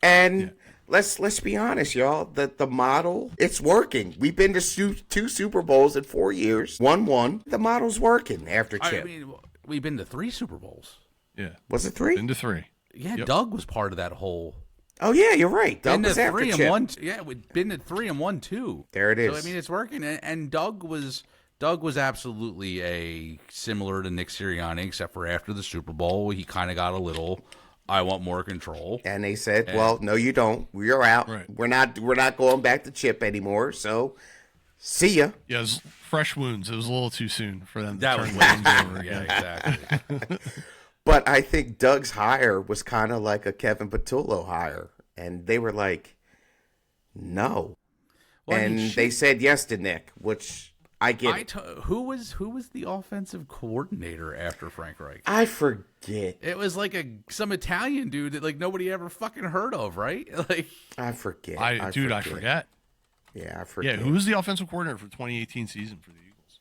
And let's be honest, y'all. The model, it's working. We've been to 2 Super Bowls in 4 years. 1-1. The model's working after Chip. I mean, we've been to 3 Super Bowls. Yeah. Was it 3? Been to 3. Yeah, yep. Doug was part of that whole. Oh yeah, you're right. Doug was after 3 Chip. and 1. Yeah, we've been to 3 and 1 too. There it is. So I mean, it's working. And Doug was absolutely similar to Nick Sirianni, except for after the Super Bowl, he kind of got a little. I want more control. And they said, "Well, no, you don't. We're out. Right. We're not going back to Chip anymore. So, see ya." Yeah, it was fresh wounds. It was a little too soon for them. That was over. Yeah, exactly. But I think Doug's hire was kind of like a Kevin Patullo hire, and they were like, "No," and they said yes to Nick, which I get. Who was the offensive coordinator after Frank Reich? I forget. It was like some Italian dude that like nobody ever fucking heard of, right? Like I forget. I forget. Yeah, I forget. Yeah, who was the offensive coordinator for the 2018 season for the Eagles?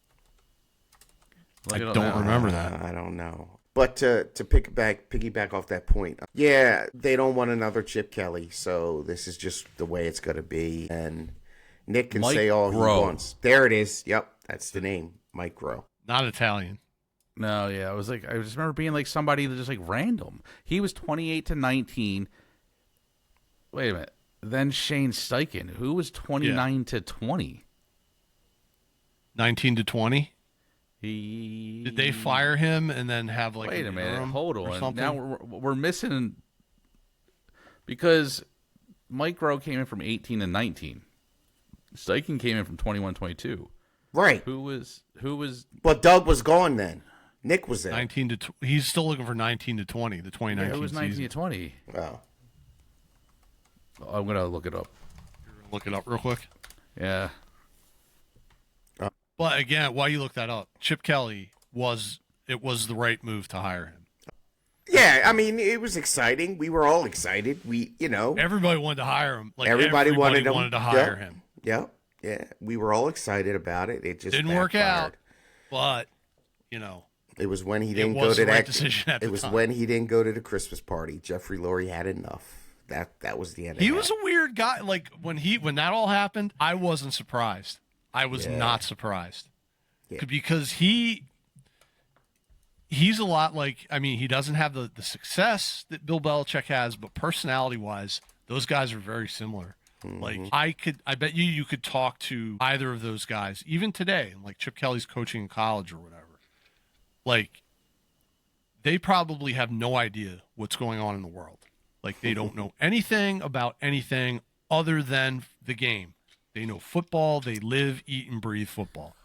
I don't remember that. I don't know. But to piggyback off that point, yeah, they don't want another Chip Kelly, so this is just the way it's going to be. And Nick can say all he wants. There it is. Yep, that's the name, Mike Groh. Not Italian. No, yeah, I just remember being like somebody that just like random. He was 28-19. Wait a minute. Then Shane Steichen, who was 29-20. 19-20. Did they fire him and then have like? Wait a minute, hold on. Now we're missing because Mike Groh came in from 18-19. Steichen came in from 21-22. Right. Who was? But Doug was gone then. Nick was there. 19 to. He's still looking for 19-20. The 2019. Yeah, it was 19-20. Oh. I'm gonna look it up. You're gonna look it up real quick. Yeah. But again, while you look that up, Chip Kelly was the right move to hire him. Yeah, I mean, it was exciting. We were all excited. Everybody wanted to hire him. Like everybody wanted to hire him. Yep. Yeah, we were all excited about it. It just didn't work out. But, it was when he it didn't go was to the right that. decision at It the was time. when he didn't go to the Christmas party. Jeffrey Lurie had enough. That was the end. He of was that. a weird guy. Like when that all happened, I wasn't surprised. I was not surprised because he's a lot like. I mean, he doesn't have the success that Bill Belichick has, but personality wise, those guys are very similar. Like I bet you could talk to either of those guys even today. Like Chip Kelly's coaching in college or whatever. Like they probably have no idea what's going on in the world. Like they don't know anything about anything other than the game. They know football. They live, eat, and breathe football.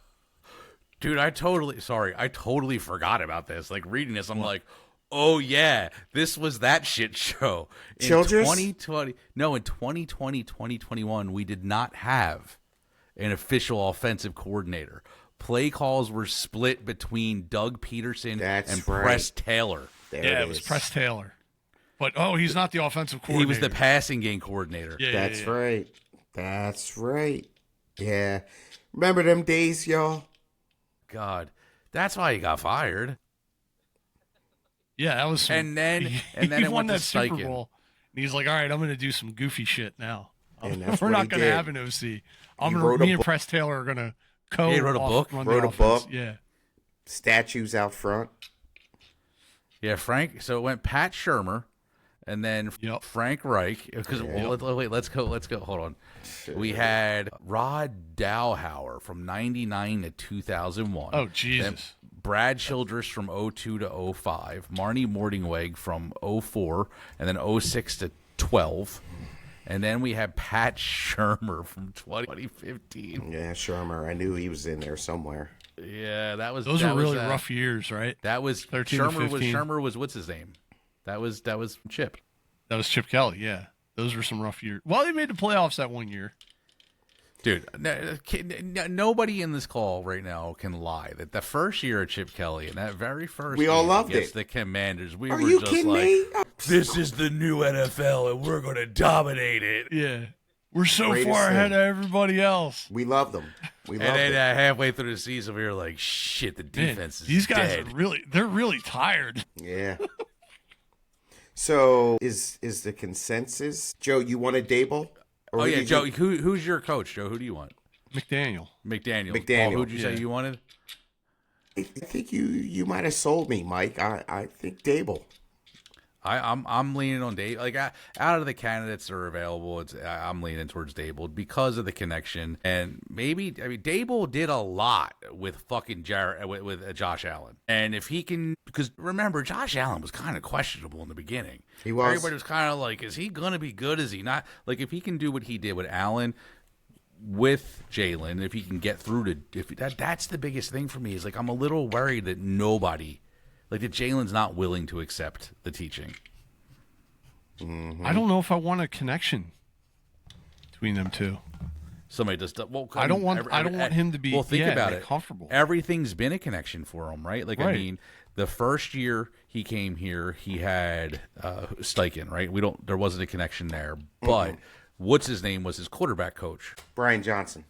Dude, I totally forgot about this. Like reading this, I'm like, oh yeah, this was that shit show. In Childress? 2020, no, in 2020, 2021, we did not have an official offensive coordinator. Play calls were split between Doug Peterson and Press Taylor. It was Press Taylor. But, he's not the offensive coordinator. He was the passing game coordinator. That's right. That's right. Yeah. Remember them days, y'all? God, that's why he got fired. Yeah, that was. And then he it won went to that Super Steichen. Bowl. And he's like, all right, I'm going to do some goofy shit now. And that's We're what not he going to did. have an OC. He Me and Press Taylor are going to He wrote a book? Wrote a book. Yeah. Statues out front. Yeah, Frank. So it went Pat Shurmur, and then Frank Reich. Because let's go. Hold on. We had Rod Dowhauer from '99 to 2001. Oh Jesus. Then Brad Childress from '02 to '05. Marnie Mortingweg from '04, and then '06 to 12. And then we had Pat Shurmur from 2015. Yeah, Shurmur. I knew he was in there somewhere. Yeah, those were really rough years, right? That was 13 to 15. Shurmur was what's his name? That was Chip. That was Chip Kelly. Yeah, those were some rough years. Well, they made the playoffs that one year. Dude, nobody in this call right now can lie that the first year of Chip Kelly and that very first We all game loved against it. the Commanders, we Are were you just kidding like, me? this is the new NFL and we're going to dominate it. Yeah, we're so Greatest far ahead thing. of everybody else. We loved them. We loved And then it. halfway through the season, we were like, shit, the defense is These guys dead. they're really tired. Yeah. So is the consensus, Joe? You want a Dable? Or Oh, who yeah, did Joe, you- who's your coach, Joe? Who do you want? McDaniel. McDaniel. McDaniel. Paul, who'd you say Yeah. you wanted? I think you might have sold me, Mike. I think Dable. I'm leaning on Dable. Like out of the candidates that are available, I'm leaning towards Dable because of the connection and Dable did a lot with fucking with Josh Allen, and if he can, because remember Josh Allen was kind of questionable in the beginning. He was. Everybody was kind of like, is he gonna be good? Is he not? Like if he can do what he did with Allen. With Jalen, if he can get through that's the biggest thing for me. Is like I'm a little worried that that Jalen's not willing to accept the teaching. Mm-hmm. I don't know if I want a connection between them two. Somebody just I don't want him to be. Well, think about it. Comfortable. Everything's been a connection for him, right? Like Right. I mean, the first year he came here, he had Steichen, right? There wasn't a connection there, but what's his name was his quarterback coach. Brian Johnson.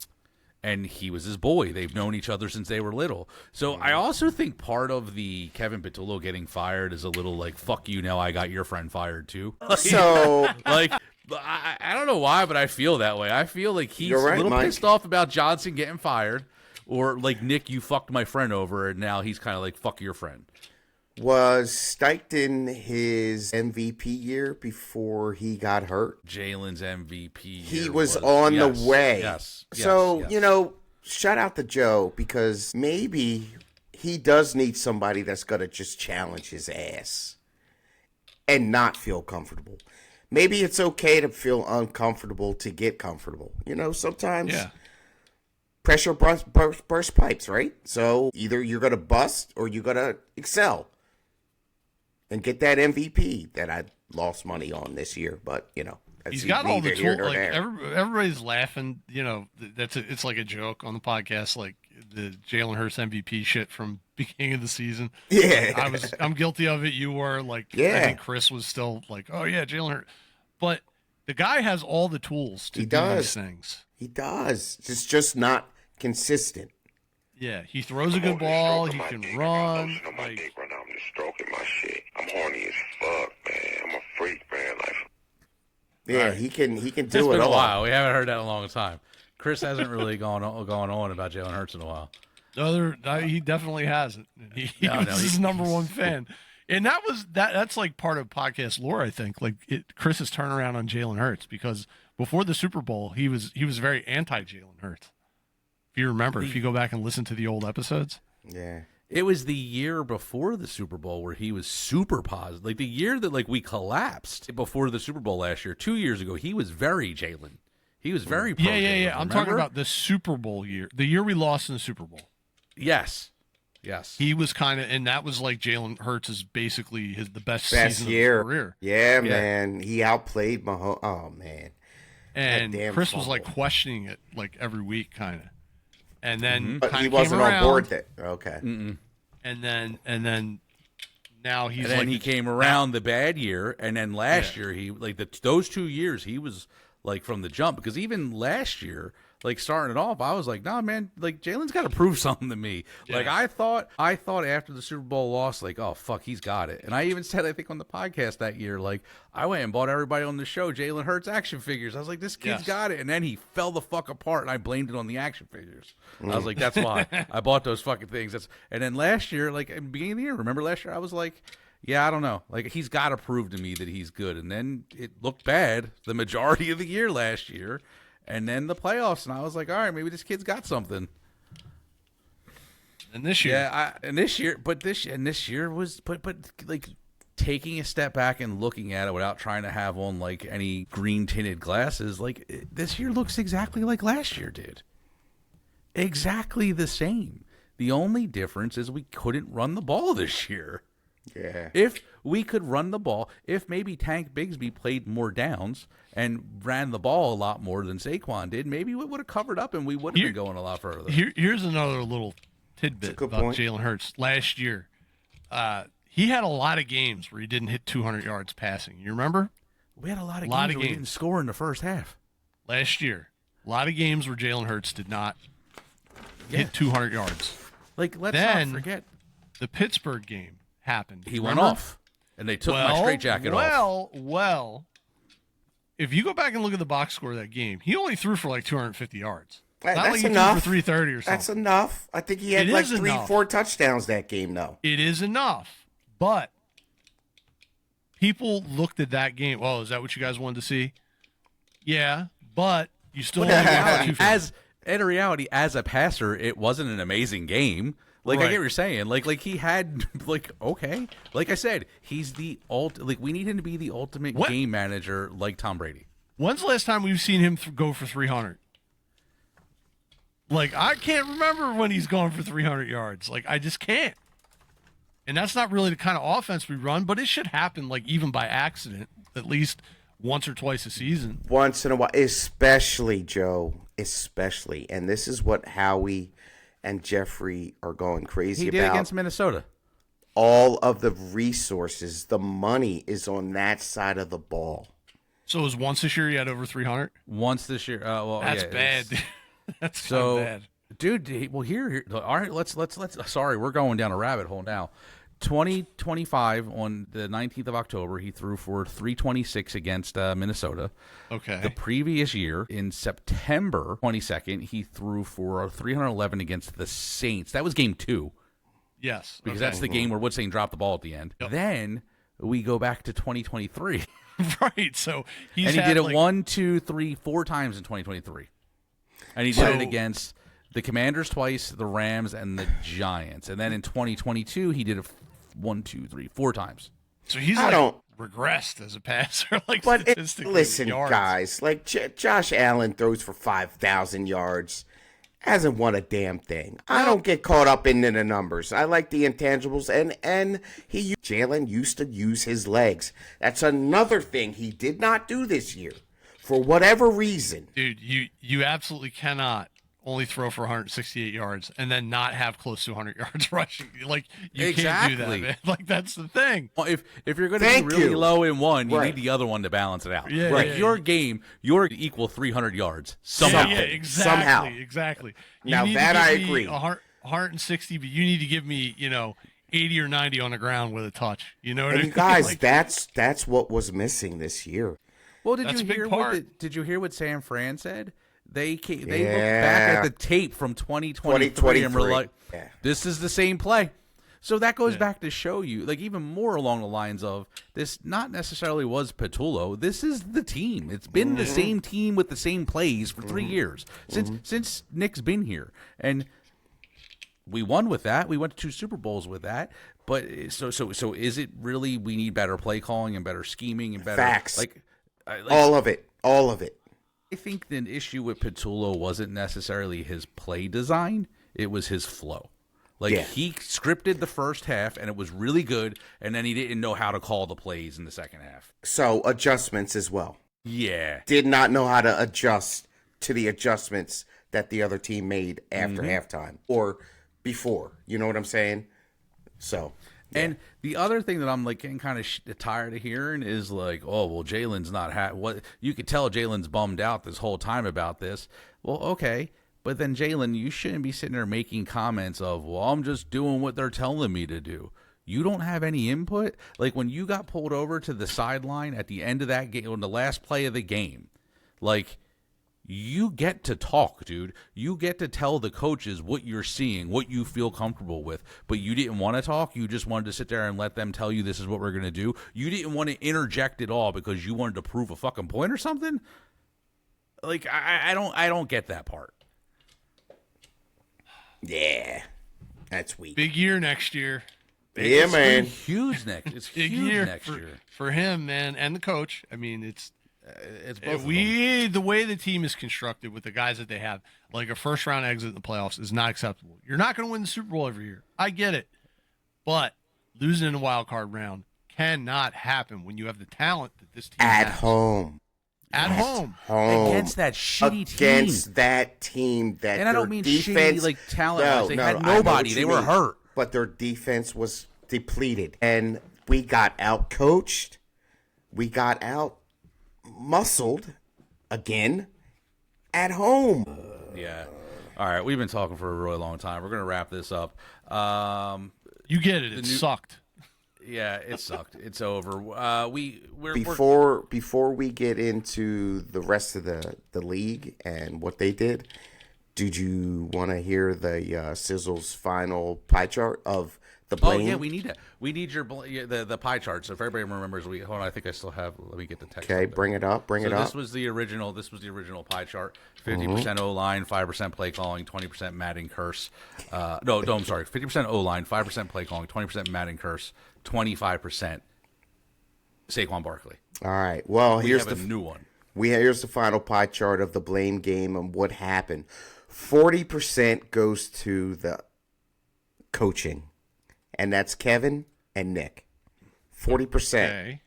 And he was his boy. They've known each other since they were little. So I also think part of the Kevin Patullo getting fired is a little like, fuck you, now I got your friend fired too. So Like, I don't know why, but I feel that way. I feel like he's You're right, a little Mike. pissed off about Johnson getting fired. Or like, Nick, you fucked my friend over, and now he's kind of like, fuck your friend. was Steichen his MVP year before he got hurt? Jalen's MVP. He year was on the yes, way. Yes. So, yes. Shout out to Joe because maybe he does need somebody that's going to just challenge his ass and not feel comfortable. Maybe it's okay to feel uncomfortable to get comfortable. Sometimes pressure burst pipes, right? So either you're going to bust or you're going to excel and get that MVP that I lost money on this year. But, that's He's got all the neither here tools. nor Like there. everybody's laughing. It's like a joke on the podcast, like the Jalen Hurts MVP shit from beginning of the season. Yeah. I'm guilty of it. You were like, Yeah. I think Chris was still like, oh yeah, Jalen Hurts. But The guy has all the tools to do these things. He does. It's just not consistent. Yeah, he throws a good ball. He can run. I'm just stroking my shit. I'm horny as fuck, man. I'm a freak, man. Yeah, right. he can do It's it been all. a while. We haven't heard that in a long time. Chris hasn't really gone on about Jalen Hurts in a while. He definitely hasn't. He was his number one fan. And that's like part of podcast lore, I think. Like Chris's turnaround on Jalen Hurts, because before the Super Bowl, he was very anti Jalen Hurts. If you remember, if you go back and listen to the old episodes. Yeah. It was the year before the Super Bowl where he was super positive. Like the year that we collapsed before the Super Bowl last year, 2 years ago, he was very Jalen. He was very pro Jalen, yeah. I'm talking about the Super Bowl year, the year we lost in the Super Bowl. Yes. He was kind of, and that was like Jalen Hurts is basically the best season year of his career. Yeah, man. He outplayed Mahomes. Oh, man. And Chris was like questioning it like every week, kind of. And then But he wasn't on board that. Okay. And then now he's and then like, he came around the bad year, and then last year he those 2 years he was like from the jump, because even last year, like starting it off, I was like, nah, man, like Jalen's got to prove something to me. Yeah. Like I thought after the Super Bowl loss, like, oh fuck, he's got it. And I even said, I think on the podcast that year, like I went and bought everybody on the show Jalen Hurts action figures. I was like, this kid's got it. And then he fell the fuck apart, and I blamed it on the action figures. I was like, that's why I bought those fucking things. And then last year, like at the beginning of the year, remember last year, I was like, yeah, I don't know. Like he's got to prove to me that he's good. And then it looked bad the majority of the year last year. And then the playoffs, and I was like, all right, maybe this kid's got something. And this year, this year was, but like taking a step back and looking at it without trying to have on like any green tinted glasses, like this year looks exactly like last year did. Exactly the same. The only difference is we couldn't run the ball this year. Yeah. If we could run the ball, if maybe Tank Bigsby played more downs and ran the ball a lot more than Saquon did, maybe we would have covered up and we would have been going a lot further. Here's another little tidbit about Jalen Hurts. Last year, he had a lot of games where he didn't hit 200 yards passing. You remember? We had a lot of games where we didn't score in the first half. Last year, a lot of games where Jalen Hurts did not hit 200 yards. Like, let's not forget. The Pittsburgh game happened. He went off, and they took my straitjacket off. Well, if you go back and look at the box score of that game, he only threw for like 250 yards. Not That's like enough. He threw for 330 or something. That's enough. I think he had like 3-4 touchdowns that game, though. It is enough. But people looked at that game. Oh, is that what you guys wanted to see? Yeah, but you still in reality, as a passer, it wasn't an amazing game. Like, I get what you're saying. Like he had, like, okay. Like I said, he's the we need him to be the ultimate game manager like Tom Brady. When's the last time we've seen him go for 300? Like, I can't remember when he's gone for 300 yards. Like, I just can't. And that's not really the kind of offense we run, but it should happen, like, even by accident, at least once or twice a season. Once in a while. Especially, Joe. Especially. And this is what Howie and Jeffrey are going crazy about. He did against Minnesota. All of the resources, the money is on that side of the ball. So it was once this year he had over 300? Once this year. Well, that's bad. That's so bad. Dude, well, here. All right, let's. Sorry, we're going down a rabbit hole now. 2025 on the 19th of October, he threw for 326 against Minnesota. Okay. The previous year, in September 22nd, he threw for 311 against the Saints. That was game 2. Yes. Because that's the game where Woodstain dropped the ball at the end. Yep. Then we go back to 2023. Right. So he did it 1, 2, 3, 4 times in 2023. And he did it against the Commanders twice, the Rams, and the Giants. And then in 2022, he did it 1, 2, 3, 4 times. So he's regressed as a passer, like but statistically. Listen, yards. guys, like Josh Allen throws for 5,000 yards, hasn't won a damn thing. I don't get caught up in the numbers. I like the intangibles, and Jalen used to use his legs. That's another thing he did not do this year. For whatever reason. Dude, you absolutely cannot only throw for 168 yards and then not have close to 100 yards rushing. Like, you can't Exactly. do that, man. Like, that's the thing. Well, if you're going to be really low in one, you Right. need the other one to balance it out. Yeah, like yeah, your yeah. game, you're equal 300 yards somehow. Yeah, exactly. Somehow. Exactly. You Now need that to I give me agree. 160, but you need to give me, 80 or 90 on the ground with a touch. You know what And I you mean? guys, Like, that's what was missing this year. Well, did That's you a big hear part. did you hear what San Fran said? They looked back Yeah. at the tape from 2023 and were 2023. like, Yeah. "This is the same play." So that goes back to show you, like, even more along the lines of this. Not necessarily was Patullo. This is the team. It's been the same team with the same plays for 3 years since Nick's been here, and we won with that. We went to 2 Super Bowls with that. But so is it really we need better play calling and better scheming and better Facts. like All of it. I think the issue with Patullo wasn't necessarily his play design; it was his flow. Like, Yeah. he scripted the first half, and it was really good, and then he didn't know how to call the plays in the second half. So adjustments as well. Yeah, Did not know how to adjust to the adjustments that the other team made after halftime or before. You know what I'm saying? So, And the other thing that I'm like getting kind of tired of hearing is like, oh, well, Jalen's not what you could tell Jalen's bummed out this whole time about this. Well, okay. But then, Jalen, you shouldn't be sitting there making comments of, well, I'm just doing what they're telling me to do. You don't have any input. Like, when you got pulled over to the sideline at the end of that game, on the last play of the game, like, you get to talk, dude. You get to tell the coaches what you're seeing, what you feel comfortable with. But you didn't want to talk. You just wanted to sit there and let them tell you this is what we're going to do. You didn't want to interject at all because you wanted to prove a fucking point or something. Like, I don't get that part. yeah. That's weak. big year next year. Yeah, man. Huge next. It's Big huge year next year. for him, man, and the coach. I mean, It's both of them. the way the team is constructed with the guys that they have, like a first round exit in the playoffs is not acceptable. You're not going to win the Super Bowl every year. I get it, but losing in the wild card round cannot happen when you have the talent that this team At has. home. At home. Against that shitty Against team. that team that And I don't their mean defense, shitty, like, talent-wise. They had I know nobody. what They you were mean. hurt. But their defense was depleted. And we got out-coached. We got out-muscled again at home. Yeah. All right. We've been talking for a really long time. We're going to wrap this up. You get it. It sucked. Yeah, it sucked. It's over. We're Before we get into the rest of the league and what they did, did you want to hear the Sizzle's final pie chart of the Oh blame? yeah, we need that. We need the pie chart. So if everybody remembers, hold on. I think I still have. Let me get the text. Okay, up there. bring it up. Bring So it up. this was the original. This was the original pie chart. 50% O line, 5% play calling, 20% Madden curse. No, I'm sorry. 50% O line, 5% play calling, 20% Madden curse, 25% Saquon Barkley. All right. Well, We here's have the a new one. Here's the final pie chart of the blame game and what happened. 40% goes to the coaching, and that's Kevin and Nick. 40%. Okay.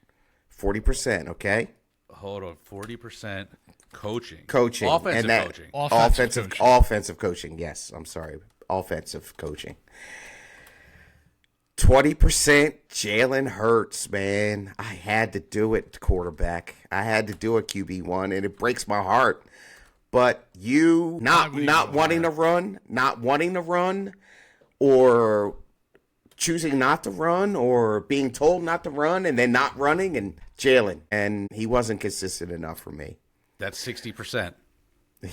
40%. Okay. Hold on. 40% coaching. Coaching. Offensive and that, coaching. Offensive coaching. Offensive coaching. Yes. I'm sorry. Offensive coaching. 20% Jalen Hurts, man. I had to do it, quarterback. I had to do it, QB1, and it breaks my heart. But you not wanting to run, or choosing not to run, or being told not to run and then not running, and Jalen. And he wasn't consistent enough for me. That's 60%.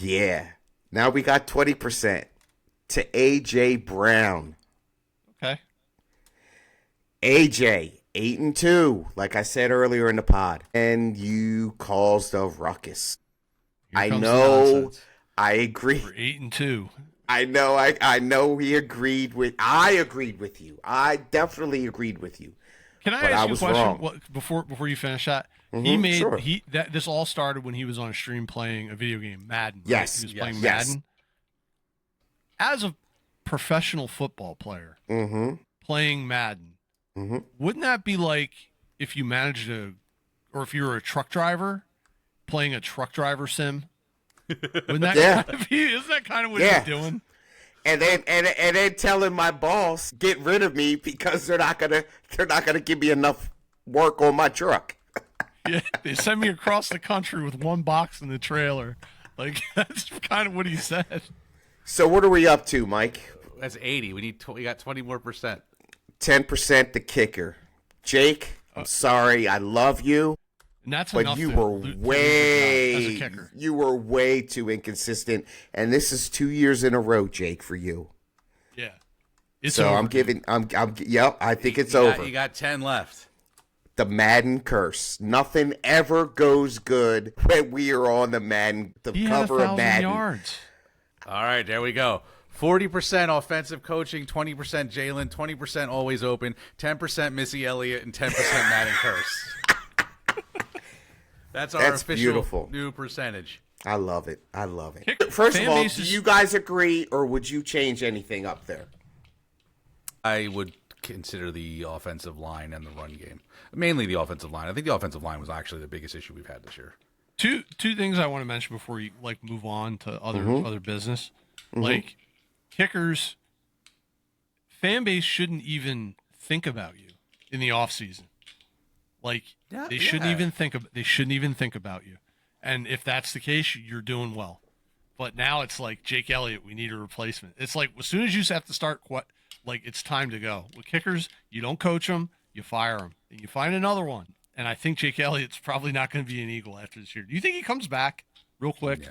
Yeah. Now we got 20% to A.J. Brown. Okay. AJ, 8-2, like I said earlier in the pod, and you caused a ruckus. Here I comes the know. nonsense. I agree. We're 8-2. I know. I know. He agreed with. I agreed with you. I definitely agreed with you. Can I But I ask you a was question wrong. what, before you finish that? Sure. This all started when he was on a stream playing a video game, Madden. Right? Yes, He was yes, playing yes. Madden. As a professional football player playing Madden, wouldn't that be like if you managed or if you were a truck driver playing a truck driver sim? Wouldn't that Yeah. kind of be, isn't that kind of what Yeah. he's doing? And then telling my boss get rid of me because they're not gonna give me enough work on my truck. Yeah, they send me across the country with one box in the trailer. Like, that's kind of what he said. So what are we up to, Mike? That's 80. We got 20 more percent. 10% the kicker. Jake, I'm sorry, I love you, And that's but enough you to were lose your job as a kicker. way too inconsistent, and this is 2 years in a row, Jake, for you. Yeah. It's So over. I think it's over. You got 10 left. The Madden curse. Nothing ever goes good when we are on the Madden, the He had cover 1,000 of Madden. yards. All right, there we go. 40% offensive coaching, 20% Jalen, 20% always open, 10% Missy Elliott, and 10% Madden curse. That's our official beautiful. new percentage. I love it. I love it. Kick- First fan of all, do bases- you guys agree, or would you change anything up there? I would consider the offensive line and the run game. Mainly the offensive line. I think the offensive line was actually the biggest issue we've had this year. Two things I want to mention before you move on to other business. Like, kickers, fan base shouldn't even think about you in the off season. Like, they shouldn't even think about you. And if that's the case, you're doing well. But now it's like, Jake Elliott, we need a replacement. It's like, as soon as you have to start, it's time to go. With kickers, you don't coach them, you fire them, and you find another one. And I think Jake Elliott's probably not going to be an Eagle after this year. Do you think he comes back real quick?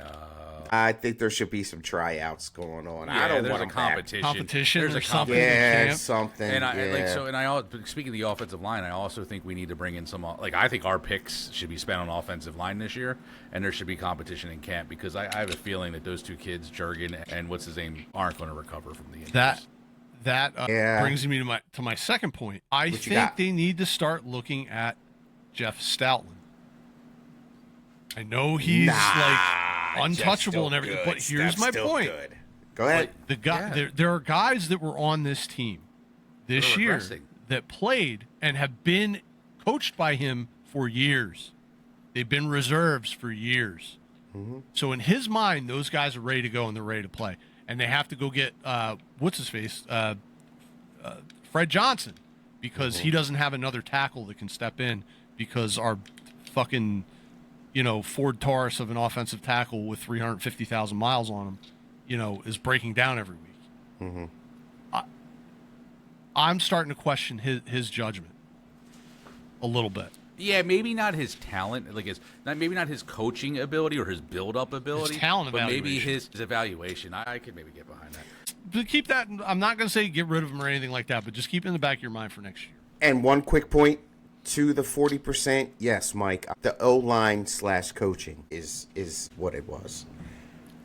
I think there should be some tryouts going on. Yeah, I don't there's want a him back. Competition There's or a something? Yeah, Camp? something. And yeah. Speaking of the offensive line, I also think we need to bring in some. I think our picks should be spent on offensive line this year, and there should be competition in camp because I have a feeling that those two kids, Jurgen and what's his name, aren't going to recover from the injuries. That Yeah. brings me to my second point. I you think got? they need to start looking at Jeff Stoutland. I know he's untouchable and everything, but here's my point. Good. Go ahead. The guy, there are guys that were on this team this They're year regressing. that played and have been coached by him for years. They've been reserves for years. So in his mind, those guys are ready to go and they're ready to play. And they have to go get what's his face, Fred Johnson, because he doesn't have another tackle that can step in because our fucking Ford Taurus of an offensive tackle with 350,000 miles on him, is breaking down every week. I'm starting to question his judgment a little bit. Yeah, maybe not his talent, maybe not his coaching ability or his build-up ability, His talent but maybe evaluation. his evaluation. I could maybe get behind that. But keep that. I'm not going to say get rid of him or anything like that, but just keep it in the back of your mind for next year. And one quick point to the 40%. Yes, Mike. The O-line / coaching is what it was.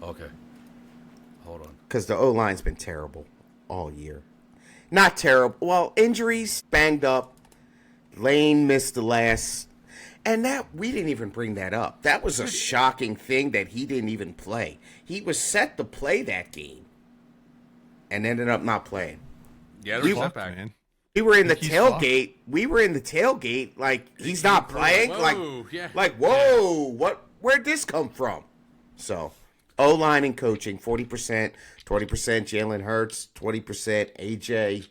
Okay, hold on. Because the O-line's been terrible all year. Not terrible. Well, injuries, banged up. Lane missed the last. And that we didn't even bring that up. That was a shocking thing that he didn't even play. He was set to play that game and ended up not playing. Yeah, He there's a fucked, setback. man. We were in the He's tailgate. We were in the tailgate. Like he's not playing. Whoa, yeah. Whoa, where'd this come from? So, O line and coaching 40%, 20% Jalen Hurts, 20% AJ,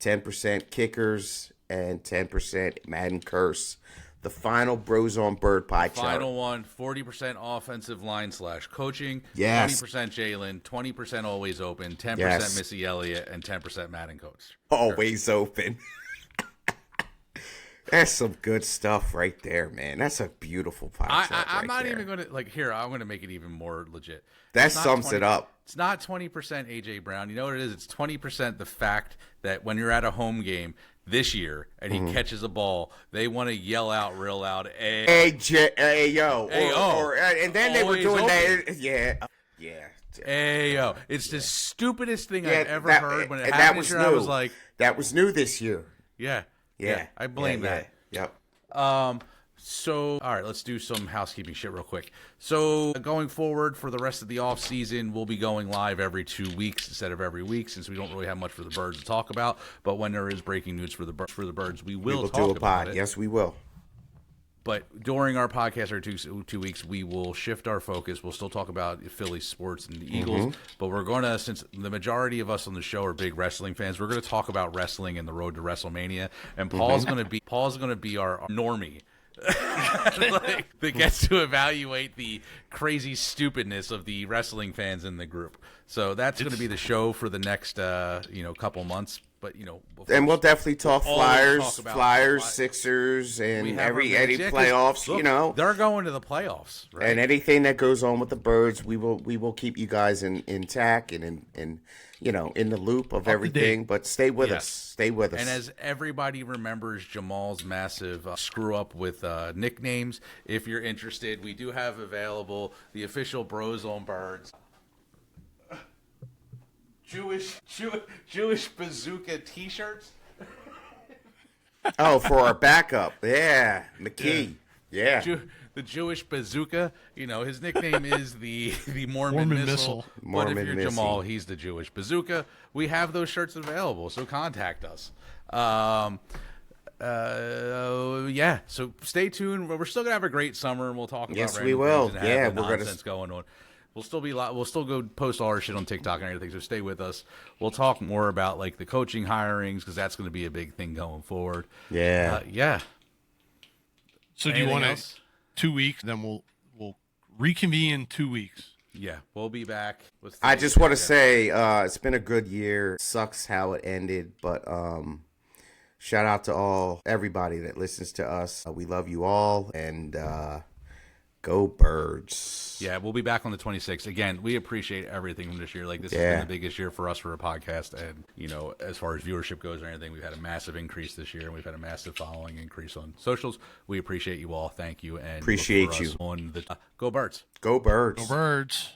10% kickers, and 10% Madden curse. The final Bros on Bird pie chart. Final one, 40% offensive line / coaching, Yes. 20% Jalen, 20% always open, 10% Yes. Missy Elliott, and 10% Madden coach. Always open. That's some good stuff right there, man. That's a beautiful pie chart. I'm right not there. even going to, here, I'm going to make it even more legit. That It's not sums it up. It's not 20% AJ Brown. You know what it is? It's 20% the fact that when you're at a home game this year and he catches a ball, they want to yell out real loud, Hey, yo. Ayo. And then they were Always doing open. that. Yeah. Ayo. It's the stupidest thing I've ever that- heard. When it and happened that was this year, new. I was like, That was new this year. yeah. Yeah. I blame that. Yep. So, all right, let's do some housekeeping shit real quick. So, going forward for the rest of the off season, we'll be going live every 2 weeks instead of every week, since we don't really have much for the birds to talk about. But when there is breaking news for the birds, we will We will talk do a about pod. it. Yes, we will. But during our podcast or 2 weeks, we will shift our focus. We'll still talk about Philly sports and the Eagles, but we're going to, since the majority of us on the show are big wrestling fans, we're going to talk about wrestling and the road to WrestleMania. And Paul's going to be our normie. Like, that gets to evaluate the crazy stupidness of the wrestling fans in the group. So that's going to be the show for the next couple months. But and we'll definitely talk Flyers, Sixers, and any playoffs. Look, they're going to the playoffs, right? And anything that goes on with the Birds, we will keep you guys intact and in the loop of everything. But stay with us. Stay with us. And as everybody remembers Jamal's massive screw up with nicknames, if you're interested, we do have available the official Bros on Birds Jewish bazooka T-shirts. Oh, for our backup, yeah, McKee, yeah. The Jewish bazooka. His nickname is the Mormon missile. But if you're Jamal, he's the Jewish bazooka. We have those shirts available, so contact us. Yeah. So stay tuned. We're still gonna have a great summer, and we'll talk about. Yes, we will. Yeah, we're nonsense going on. We'll still go post all our shit on TikTok and everything, so stay with us. We'll talk more about like the coaching hirings because that's going to be a big thing going forward. Yeah. Yeah. So do you want 2 weeks? Then we'll reconvene in 2 weeks. Yeah, we'll be back. I just want to say it's been a good year. Sucks how it ended, but shout out to everybody that listens to us. We love you all, and go Birds. Yeah, we'll be back on the 26th. Again, we appreciate everything from this year. Like, this has been the biggest year for us for a podcast. And, as far as viewership goes or anything, we've had a massive increase this year. And we've had a massive following increase on socials. We appreciate you all. Thank you. And appreciate you. On the Go Birds. Go Birds. Go Birds.